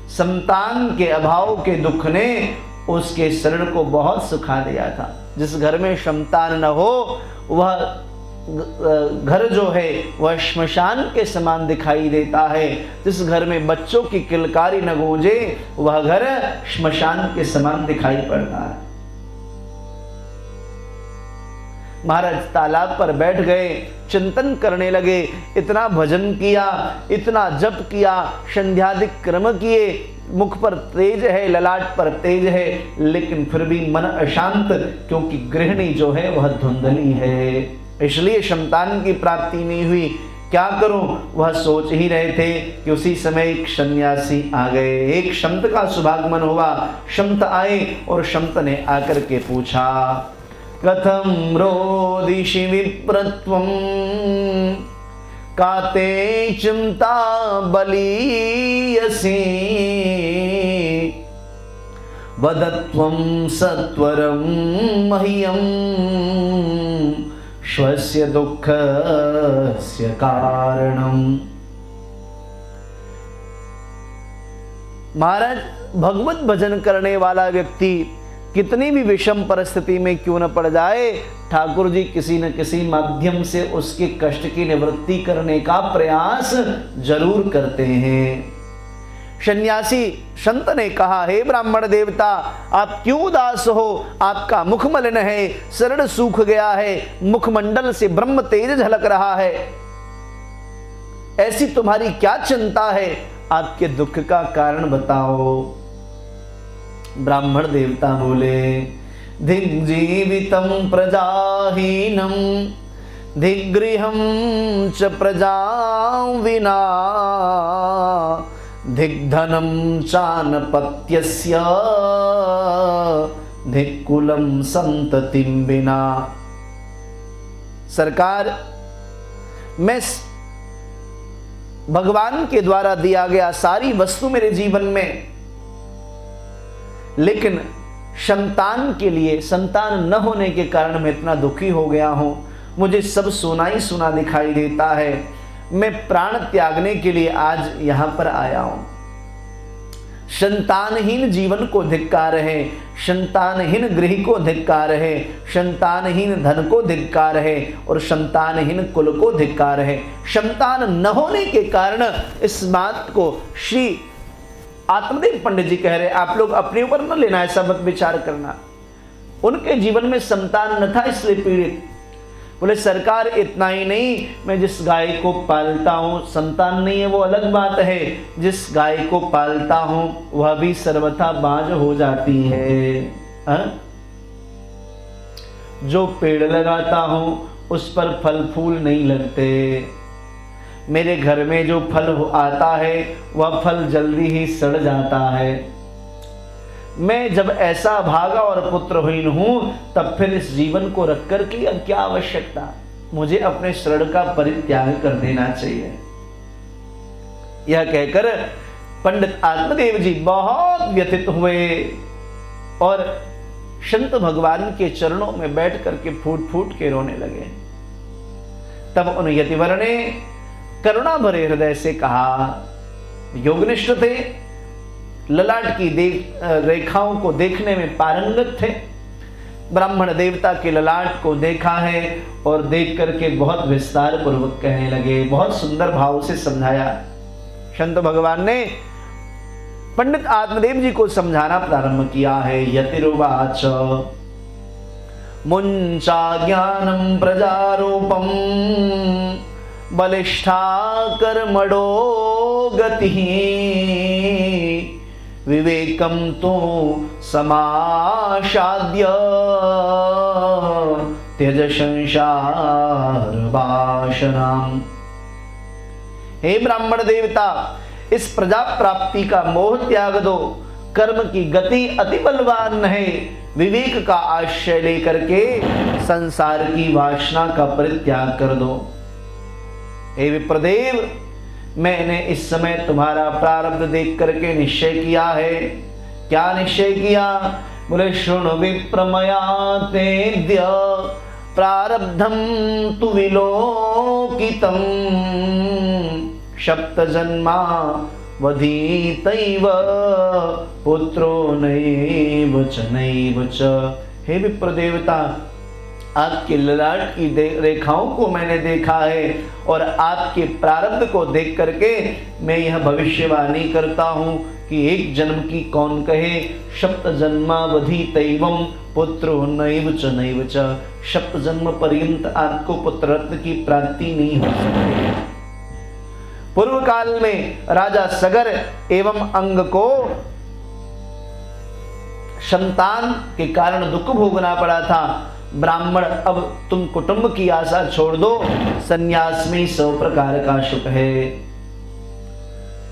संतान के अभाव के दुख ने उसके शरीर को बहुत सुखा दिया था। जिस घर में संतान न हो वह घर जो है वह श्मशान के समान दिखाई देता है। जिस घर में बच्चों की किलकारी न गूंजे वह घर श्मशान के समान दिखाई पड़ता है। महाराज तालाब पर बैठ गए, चिंतन करने लगे। इतना भजन किया, इतना जप किया, संध्यादिक कर्म किए, मुख पर तेज है, ललाट पर तेज है, लेकिन फिर भी मन अशांत, क्योंकि गृहिणी जो है वह धुंधली है, इसलिए संतान की प्राप्ति नहीं हुई। क्या करूं? वह सोच ही रहे थे कि उसी समय एक सन्यासी आ गए। एक संत का शुभागमन हुआ। संत आए और संत ने आकर के पूछा, कथम रोदिषि विप्रत्वं काते चिंता बलीयसी वदत्वं सत्वरं मह्यं स्वस्य दुःखस्य कारणम्। महाराज भगवत भजन करने वाला व्यक्ति कितनी भी विषम परिस्थिति में क्यों न पड़ जाए, ठाकुर जी किसी न किसी माध्यम से उसके कष्ट की निवृत्ति करने का प्रयास जरूर करते हैं। सन्यासी संत ने कहा, हे ब्राह्मण देवता, आप क्यों उदास हो? आपका मुख मलिन है, शरीर सूख गया है, मुखमंडल से ब्रह्म तेज झलक रहा है। ऐसी तुम्हारी क्या चिंता है? आपके दुख का कारण बताओ। ब्राह्मण देवता बोले, धिग्जीवितं प्रजाहीनं धिगृहं च प्रजां विना धिग्धनं चानपत्यस्य धिक्कुलं संततिं विना। सरकार, मैं भगवान के द्वारा दिया गया सारी वस्तु मेरे जीवन में, लेकिन संतान के लिए, संतान न होने के कारण मैं इतना दुखी हो गया हूं। मुझे सब सोना ही सोना दिखाई देता है। मैं प्राण त्यागने के लिए आज यहां पर आया हूं। संतानहीन जीवन को धिक्कार है, संतानहीन गृह को धिक्कार है, संतानहीन धन को धिक्कार है और संतानहीन कुल को धिक्कार है। संतान न होने के कारण इस बात को श्री आत्मदेव पंडित जी कह रहे, आप लोग अपने ऊपर न लेना, ऐसा मत विचार करना। उनके जीवन में संतान न था इसलिए पीड़ित। बोले सरकार इतना ही नहीं, मैं जिस गाय को पालता हूं, संतान नहीं है वो अलग बात है, जिस गाय को पालता हूं वह भी सर्वथा बांझ हो जाती है। जो पेड़ लगाता हूं उस पर फल फूल नहीं लगते। मेरे घर में जो फल आता है वह फल जल्दी ही सड़ जाता है। मैं जब ऐसा भागा और पुत्रहीन हूं तब फिर इस जीवन को रख कर के अब क्या आवश्यकता, मुझे अपने शरण का परित्याग कर देना चाहिए। यह कहकर पंडित आत्मदेव जी बहुत व्यथित हुए और संत भगवान के चरणों में बैठ करके फूट फूट के रोने लगे। तब उन यतिवर ने करुणा भरे हृदय से कहा, योगनिष्ठ थे, ललाट की रेखाओं को देखने में पारंगत थे, ब्राह्मण देवता के ललाट को देखा है और देख करके बहुत विस्तार पूर्वक कहने लगे, बहुत सुंदर भाव से समझाया। संत भगवान ने पंडित आत्मदेव जी को समझाना प्रारंभ किया है। यतिरुवाच मुंचा ज्ञानम प्रजारूपम बलिष्ठा कर्मणो गति विवेकम तो समाशाद्य त्यज संसार वासनाम। हे ब्राह्मण देवता, इस प्रजा प्राप्ति का मोह त्याग दो, कर्म की गति अति बलवान है, विवेक का आश्रय लेकर के संसार की वासना का परित्याग कर दो। हे विप्रदेव, मैंने इस समय तुम्हारा प्रारब्ध देख करके निश्चय किया है। क्या निश्चय किया? बोले शृणु विप्रमया तेद्य प्रारब्धम तु विलोकितम सप्त जन्मा वधीतैव पुत्रो नैव च। हे विप्रदेवता, आपके ललाट की रेखाओं को मैंने देखा है और आपके प्रारब्ध को देख करके मैं यह भविष्यवाणी करता हूं कि एक जन्म की कौन कहे, सप्त जन्मावधि तैवम पुत्रो नैव च। सप्त जन्म पर्यंत आपको पुत्र रत्न की प्राप्ति नहीं हो सकती। पूर्व काल में राजा सगर एवं अंग को संतान के कारण दुख भोगना पड़ा था। ब्राह्मण, अब तुम कुटुंब की आशा छोड़ दो, संन्यास में 100 प्रकार का सुख है।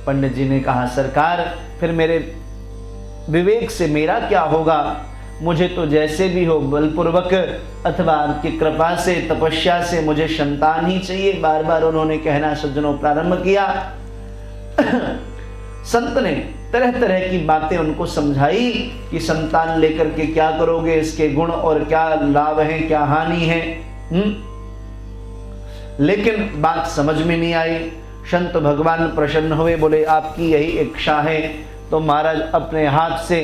पंडित जी ने कहा, सरकार फिर मेरे विवेक से मेरा क्या होगा? मुझे तो जैसे भी हो बलपूर्वक अथवा आपकी कृपा से, तपस्या से मुझे संतान ही चाहिए। बार बार उन्होंने कहना सज्जनों प्रारंभ किया। संत ने तरह तरह की बातें उनको समझाई कि संतान लेकर के क्या करोगे, इसके गुण और क्या लाभ है, क्या हानि है। लेकिन बात समझ में नहीं आई। संत भगवान प्रसन्न हुए, बोले आपकी यही इच्छा है तो महाराज अपने हाथ से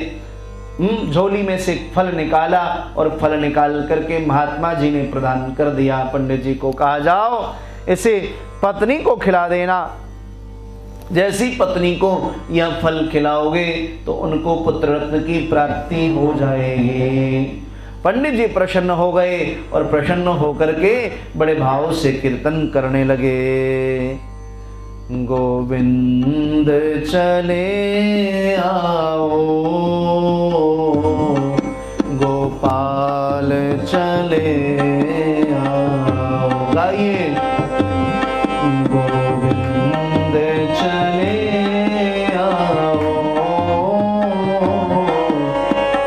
झोली में से फल निकाला और फल निकाल करके महात्मा जी ने प्रदान कर दिया। पंडित जी को कहा, जाओ इसे पत्नी को खिला देना। जैसी पत्नी को यह फल खिलाओगे तो उनको पुत्र रत्न की प्राप्ति हो जाएगी। पंडित जी प्रसन्न हो गए और प्रसन्न होकर के बड़े भाव से कीर्तन करने लगे। गोविंद चले आओ, गोपाल चले आओ। गाइए, गोविंद चले आओ,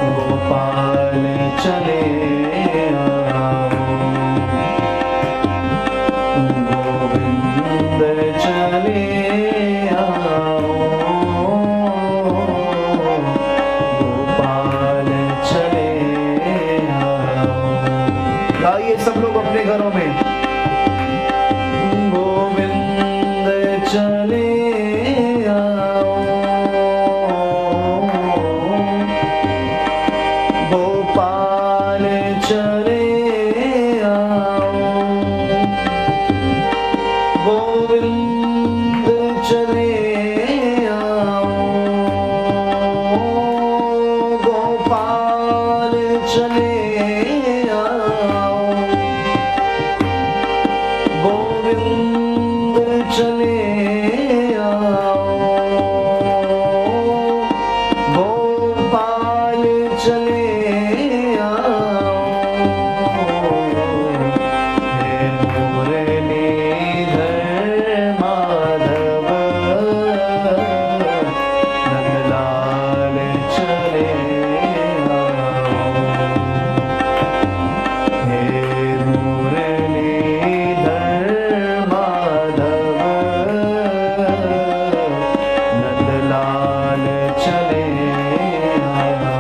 गोपाल चले आओ, गोविंद चले आओ, गोपाल चले आओ। गाइए सब लोग अपने घरों में, गोविंद चले आओ, गोपाल चले आओ, गोविंद चले आओ, गोपाल चले चले आओ, गोपाल चले आओ, हे मुरलीधर माधव नंदलाल चले आओ, हे मुरलीधर माधव नंदलाल चले आओ।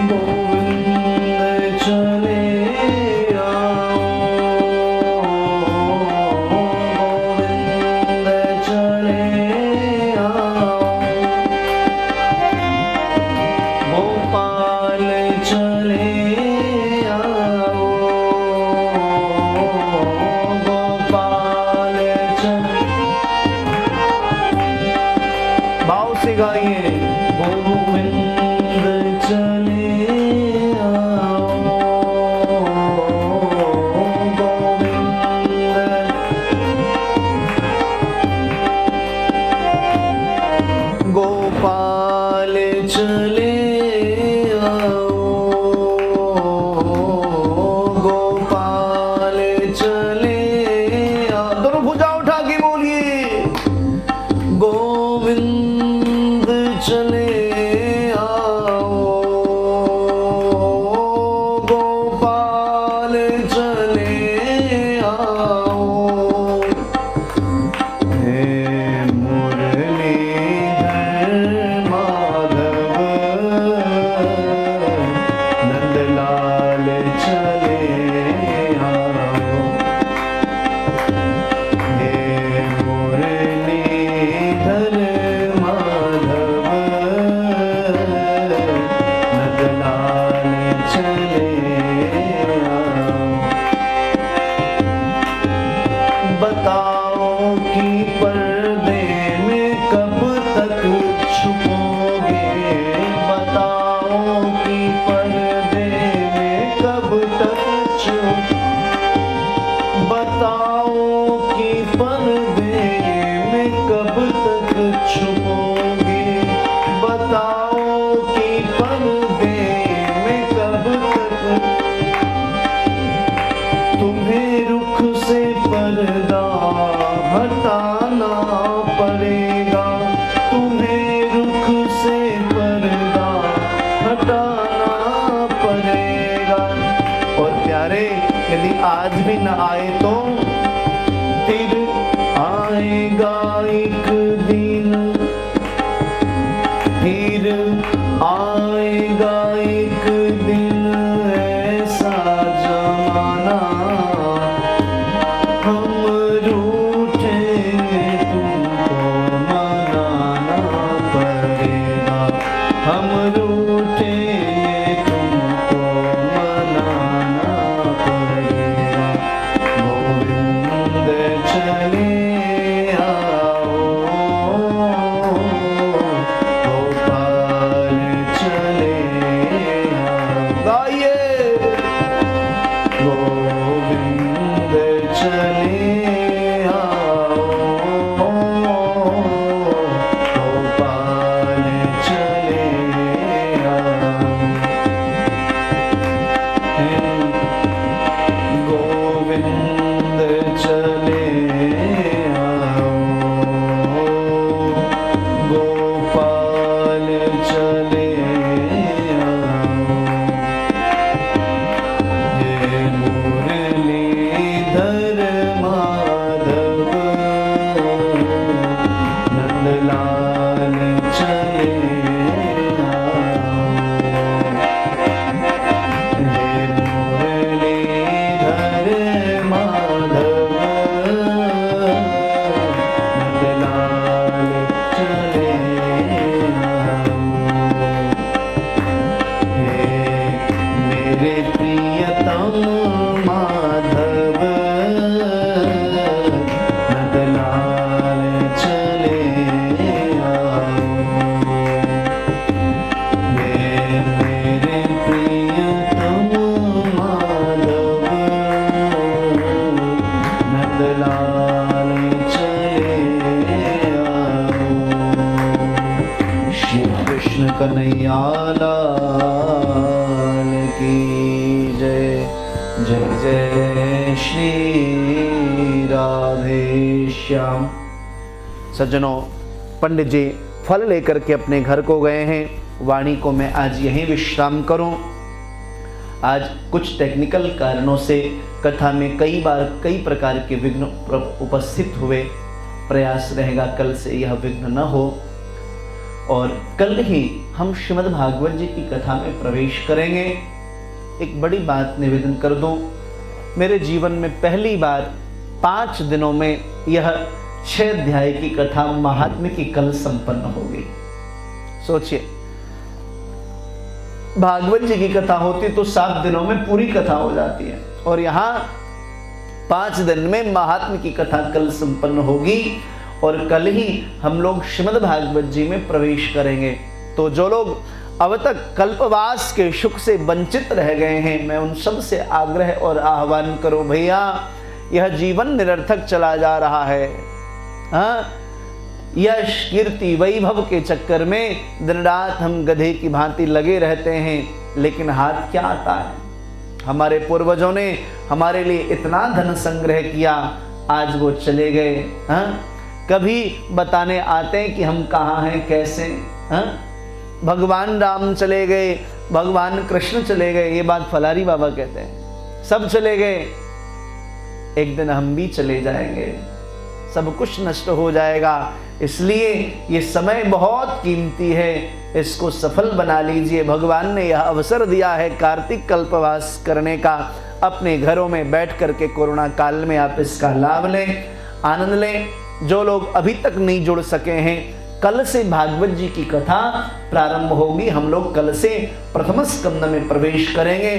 गोविंद चले आओ, गोविंद चले आओ, गोपाल चले आओ, गोपाल चले। भाव से गाइए, गोविंद चले आओ, गोविंद, गोपाल चले आओ, गोपाल चले आओ। दोनों भुजा उठा के बोलिए, गोविंद चले आओ, गोपाल चले आओ, हे मुरलीधर माधव नंदलाल चले आओ, हे मुरलीधर माधव नंदलाल चले आओ। बताओ कि पर्दे में कब तक छुपोगे, बताओ कि पर्दे में कब तक बताओ कि पर्दे में कब तक छुपोगे, बताओ कि पर्दे में कब तक। तुम्हें रुख से पर्दा हटाना पड़ेगा, तुम्हें रुख से पर्दा हटाना पड़ेगा। और प्यारे, यदि आज भी न आए तो फिर आएगा एक दिन, फिर आएगा एक दिन ऐसा जमाना, हम रूठेंगे तुमको कन्हैया लाल की जय। जय जय श्री राधे श्याम। सज्जनों, पंडित जी फल लेकर के अपने घर को गए हैं। वाणी को मैं आज यहीं विश्राम करूं। आज कुछ टेक्निकल कारणों से कथा में कई बार कई प्रकार के विघ्न उपस्थित हुए। प्रयास रहेगा कल से यह विघ्न न हो और कल ही हम श्रीमद् भागवत जी की कथा में प्रवेश करेंगे। एक बड़ी बात निवेदन कर दूं, मेरे जीवन में पहली बार 5 दिनों में यह 6 अध्याय की कथा महात्म्य की कल संपन्न होगी। सोचिए, भागवत जी की कथा होती तो 7 दिनों में पूरी कथा हो जाती है और यहाँ 5 दिन में महात्म्य की कथा कल संपन्न होगी और कल ही हम लोग श्रीमद् भागवत जी में प्रवेश करेंगे। तो जो लोग अब तक कल्पवास के सुख से वंचित रह गए हैं, मैं उन सब से आग्रह और आह्वान करूं, भैया यह जीवन निरर्थक चला जा रहा है। हाँ, यश कीर्ति वैभव के चक्कर में दिन रात हम गधे की भांति लगे रहते हैं, लेकिन हाथ क्या आता है। हमारे पूर्वजों ने हमारे लिए इतना धन संग्रह किया, आज वो चले गए। हाँ, कभी बताने आते हैं कि हम कहाँ हैं, कैसे। हाँ, भगवान राम चले गए, भगवान कृष्ण चले गए, ये बात फलारी बाबा कहते हैं। सब चले गए, एक दिन हम भी चले जाएंगे, सब कुछ नष्ट हो जाएगा। इसलिए ये समय बहुत कीमती है, इसको सफल बना लीजिए। भगवान ने यह अवसर दिया है कार्तिक कल्पवास करने का। अपने घरों में बैठ करके कोरोना काल में आप इसका लाभ लें, आनंद लें। जो लोग अभी तक नहीं जुड़ सके हैं, कल से भागवत जी की कथा प्रारंभ होगी। हम लोग कल से प्रथम स्कंद में प्रवेश करेंगे।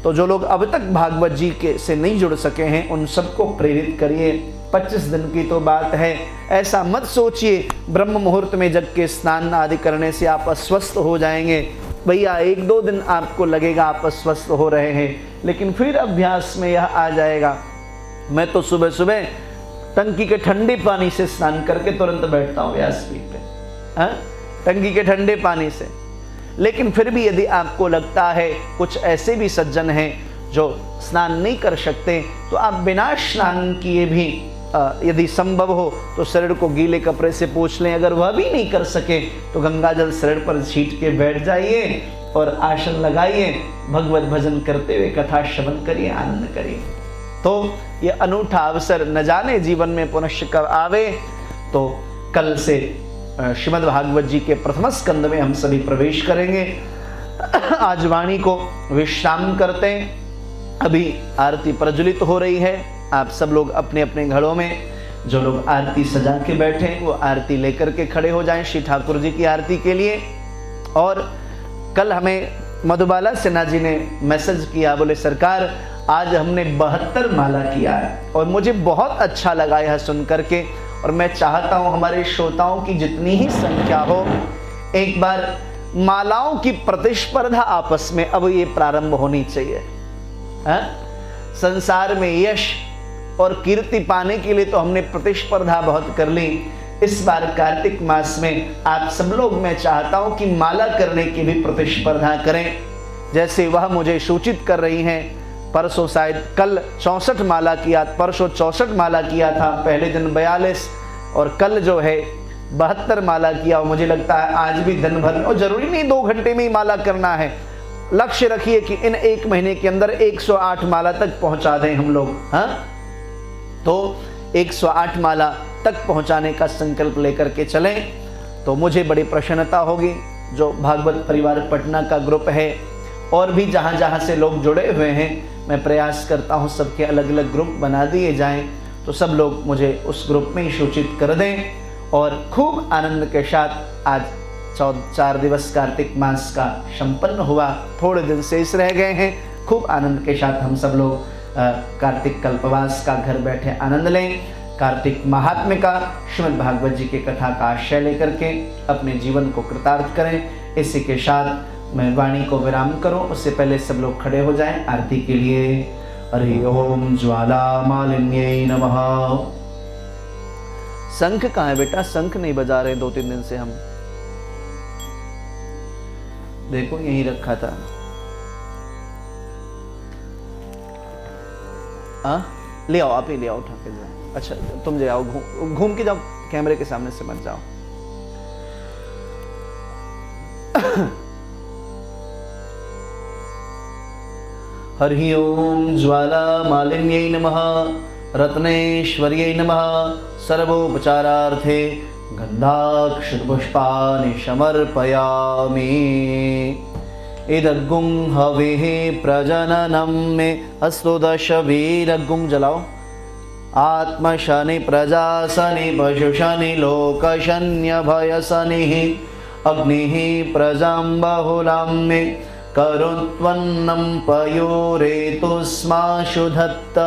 तो जो लोग अब तक भागवत जी के से नहीं जुड़ सके हैं, उन सबको प्रेरित करिए। 25 दिन की तो बात है, ऐसा मत सोचिए ब्रह्म मुहूर्त में जग के स्नान आदि करने से आप अस्वस्थ हो जाएंगे। भैया 1-2 दिन आपको लगेगा आप अस्वस्थ हो रहे हैं, लेकिन फिर अभ्यास में यह आ जाएगा। मैं तो सुबह सुबह टंकी के ठंडे पानी से स्नान करके तुरंत बैठता हूँ व्यासपीठ पे, टंकी के ठंडे पानी से। लेकिन फिर भी यदि आपको लगता है, कुछ ऐसे भी सज्जन हैं जो स्नान नहीं कर सकते, तो आप बिना स्नान किए भी यदि संभव हो तो शरीर को गीले कपड़े से पोंछ लें। अगर वह भी नहीं कर सके तो गंगा जल शरीर पर छींट के बैठ जाइए और आसन लगाइए, भगवत भजन करते हुए कथा श्रवण करिए, आनंद करिए। तो ये अनूठा अवसर न जाने जीवन में पुनश्च कब आवे। तो कल से श्रीमद् भागवत जी के प्रथम स्कंद में हम सभी प्रवेश करेंगे। आज वाणी को विश्राम करते हैं। अभी आरती प्रज्वलित हो रही है। आप सब लोग अपने अपने घरों में, जो लोग आरती सजा के बैठे हैं वो आरती लेकर के खड़े हो जाएं श्री ठाकुर जी की आरती के लिए। और कल हमें मधुबाला सिन्हा जी ने मैसेज किया, बोले सरकार आज हमने 72 माला किया है और मुझे बहुत अच्छा लगा यह सुन करके। और मैं चाहता हूं हमारे श्रोताओं की जितनी ही संख्या हो, एक बार मालाओं की प्रतिस्पर्धा आपस में अब ये प्रारंभ होनी चाहिए। संसार में यश और कीर्ति पाने के लिए तो हमने प्रतिस्पर्धा बहुत कर ली। इस बार कार्तिक मास में आप सब लोग, मैं चाहता हूं कि माला करने की भी प्रतिस्पर्धा करें। जैसे वह मुझे सूचित कर रही हैं, परसों शायद कल 64 माला किया, परसों 64 माला किया था, पहले दिन 42 और कल जो है 72 माला किया। और मुझे लगता है आज भी दिन भर, और जरूरी नहीं 2 घंटे में ही माला करना है। लक्ष्य रखिए कि इन 1 महीने के अंदर 108 माला तक पहुंचा दें हम लोग। हाँ, तो 108 माला तक पहुंचाने का संकल्प लेकर के चलें तो मुझे बड़ी प्रसन्नता होगी। जो भागवत परिवार पटना का ग्रुप है और भी जहां जहां से लोग जुड़े हुए हैं, मैं प्रयास करता हूं सबके अलग अलग ग्रुप बना दिए जाएं, तो सब लोग मुझे उस ग्रुप में ही सूचित कर दें। और खूब आनंद के साथ आज 4 दिवस कार्तिक मास का संपन्न हुआ, थोड़े दिन शेष रह गए हैं। खूब आनंद के साथ हम सब लोग कार्तिक कल्पवास का घर बैठे आनंद लें। कार्तिक महात्म्य का, श्रीमद् भागवत जी की कथा का आश्रय लेकर के अपने जीवन को कृतार्थ करें। इसी के साथ मैं वाणी को विराम करूं, उससे पहले सब लोग खड़े हो जाएं आरती के लिए। हरि ओम ज्वाला मालिन्यै नमः। शंख कहाँ है बेटा? शंख नहीं बजा रहे 2-3 दिन से हम। देखो यहीं रखा था। ले आओ, आप ही ले आओ, उठा के जाओ। अच्छा तुम जाओ, घूम के जाओ, कैमरे के सामने से मत जाओ। हरि ओम ज्वाला मालिन्यै नमः, रत्नेश्वर्यै नमः। सर्वोपचारार्थे गन्धाक्षतपुष्पाणि समर्पयामि। इदग्गुं हविः प्रजननं मे अस्तु दशवीरग्गुं जलाओ। आत्मशनि प्रजाशनि पशुशनि लोकशन्यभयशनिः अग्निः प्रजां बहुलां मे करुत्वन्नं पयोरेतुस्माशु धत्त।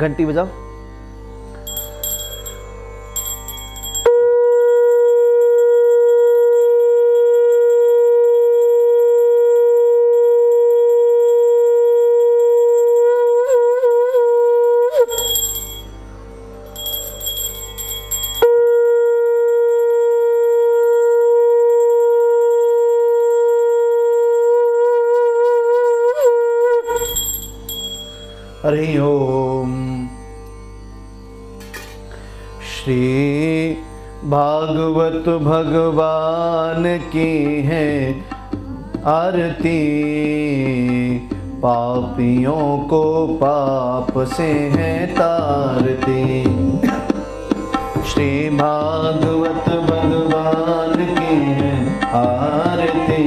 घंटी बजाओ। हरि ओम। श्री भागवत भगवान की है आरती, पापियों को पाप से है तारती। श्री भागवत भगवान की है आरती।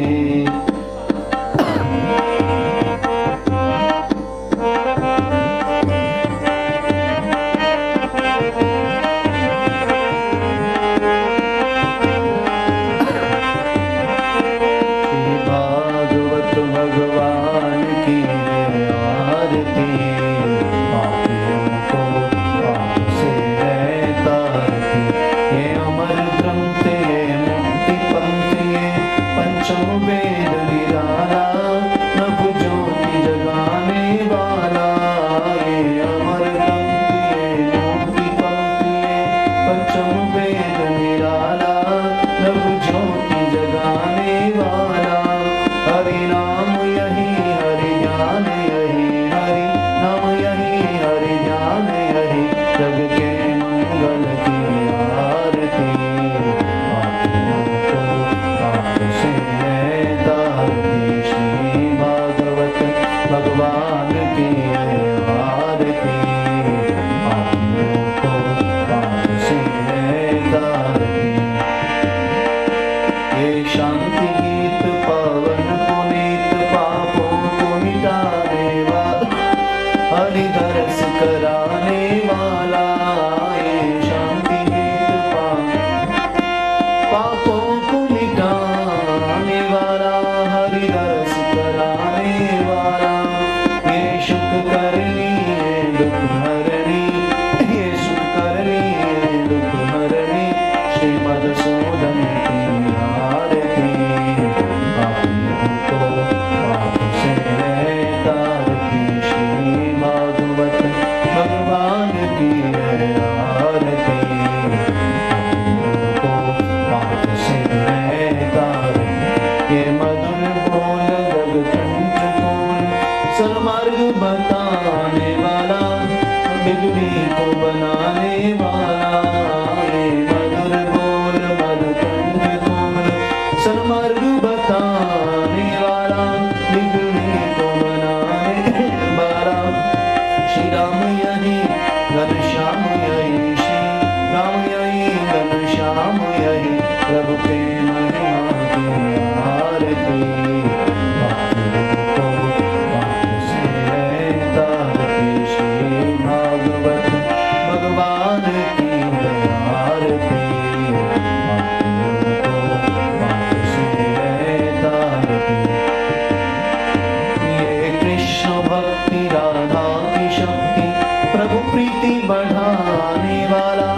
बढ़ाने वाला,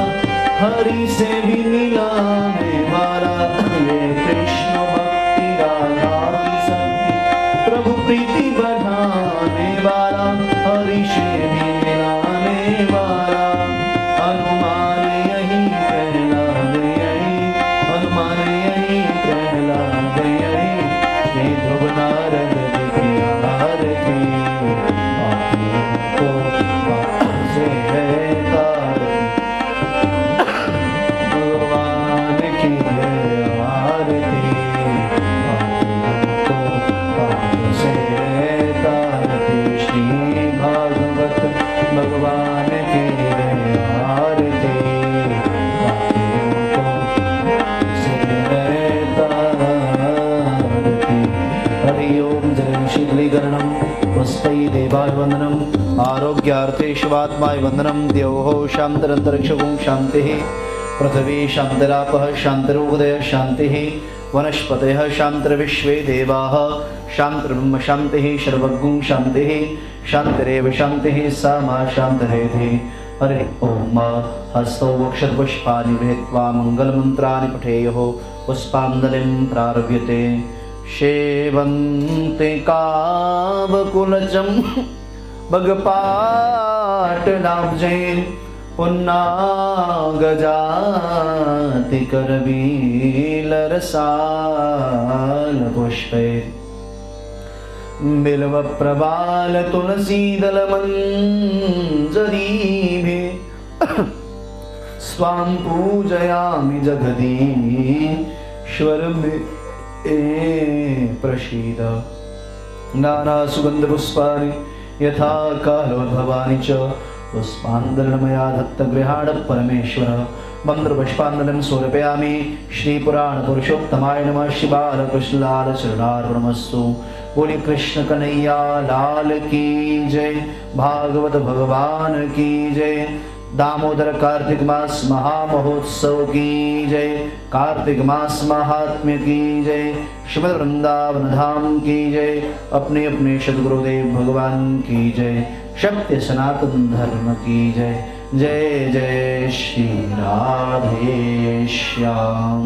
हरि से भी मिलाने वाला, ये कृष्ण भक्ति राधा की शक्ति, प्रभु प्रीति बढ़ाने वाला, हरि से भी मिलाने वाला, हनुमान यही प्रहलाद यही, हनुमान यही प्रहलाद यही, श्री ध्रुव नारद की आरती, को से है तारती, भगवान की है आरती, को से है तारती, श्री भागवत भगवान की है आरती, हरि ओम जय शीतलीकरणम पुष्पै देवाय वंदनम आरोग्यार्थे शिवात्माय वंदनम द्यौः शान्तिरन्तरिक्षगुं शान्तिः पृथिवी शान्तिरापः शान्तिरुदयः शान्तिः वनस्पतयः शान्तिर्विश्वे देवाः शान्तिर्ब्रह्म शान्तिः सर्वगुं शान्तिः शान्तिरेव शान्तिः सा मा शान्तिरेधि हरि ओम हस्तौ वक्षपुष्पाणि गृहीत्वा मङ्गलमन्त्राणि पठेयुः पुष्पाञ्जलिं प्रारभ्यते सेवन्ते कावकुलजं भगपाटलाब्जे पुन्नागजाति करवीलरसालपुष्पे बिल्वप्रवाल तुलसीदलमञ्जरीभिः स्वां पूजयामि जगदीश्वरमे प्रसीद नानासुगन्धपुष्पाणि यथा कालोद्भवानि च पुष्पाञ्जलिर्मया दत्तगृहाण परमेश्वर मन्त्रपुष्पाञ्जलिं समर्पयामि श्रीपुराणपुरुषोत्तमाय नमः श्रीबालकृष्णलाल चरणार्पणमस्तु बोली कृष्ण कन्हैया लाल की जय भागवत भगवान की जय दामोदर कार्तिक मास महामहोत्सव की जय कार्तिक मास महात्म्य की जय श्रीमद वृंदावन धाम की जय अपने अपने सद्गुरुदेव भगवान की जय सत्य सनातन धर्म की जय जय जय श्री राधे श्याम।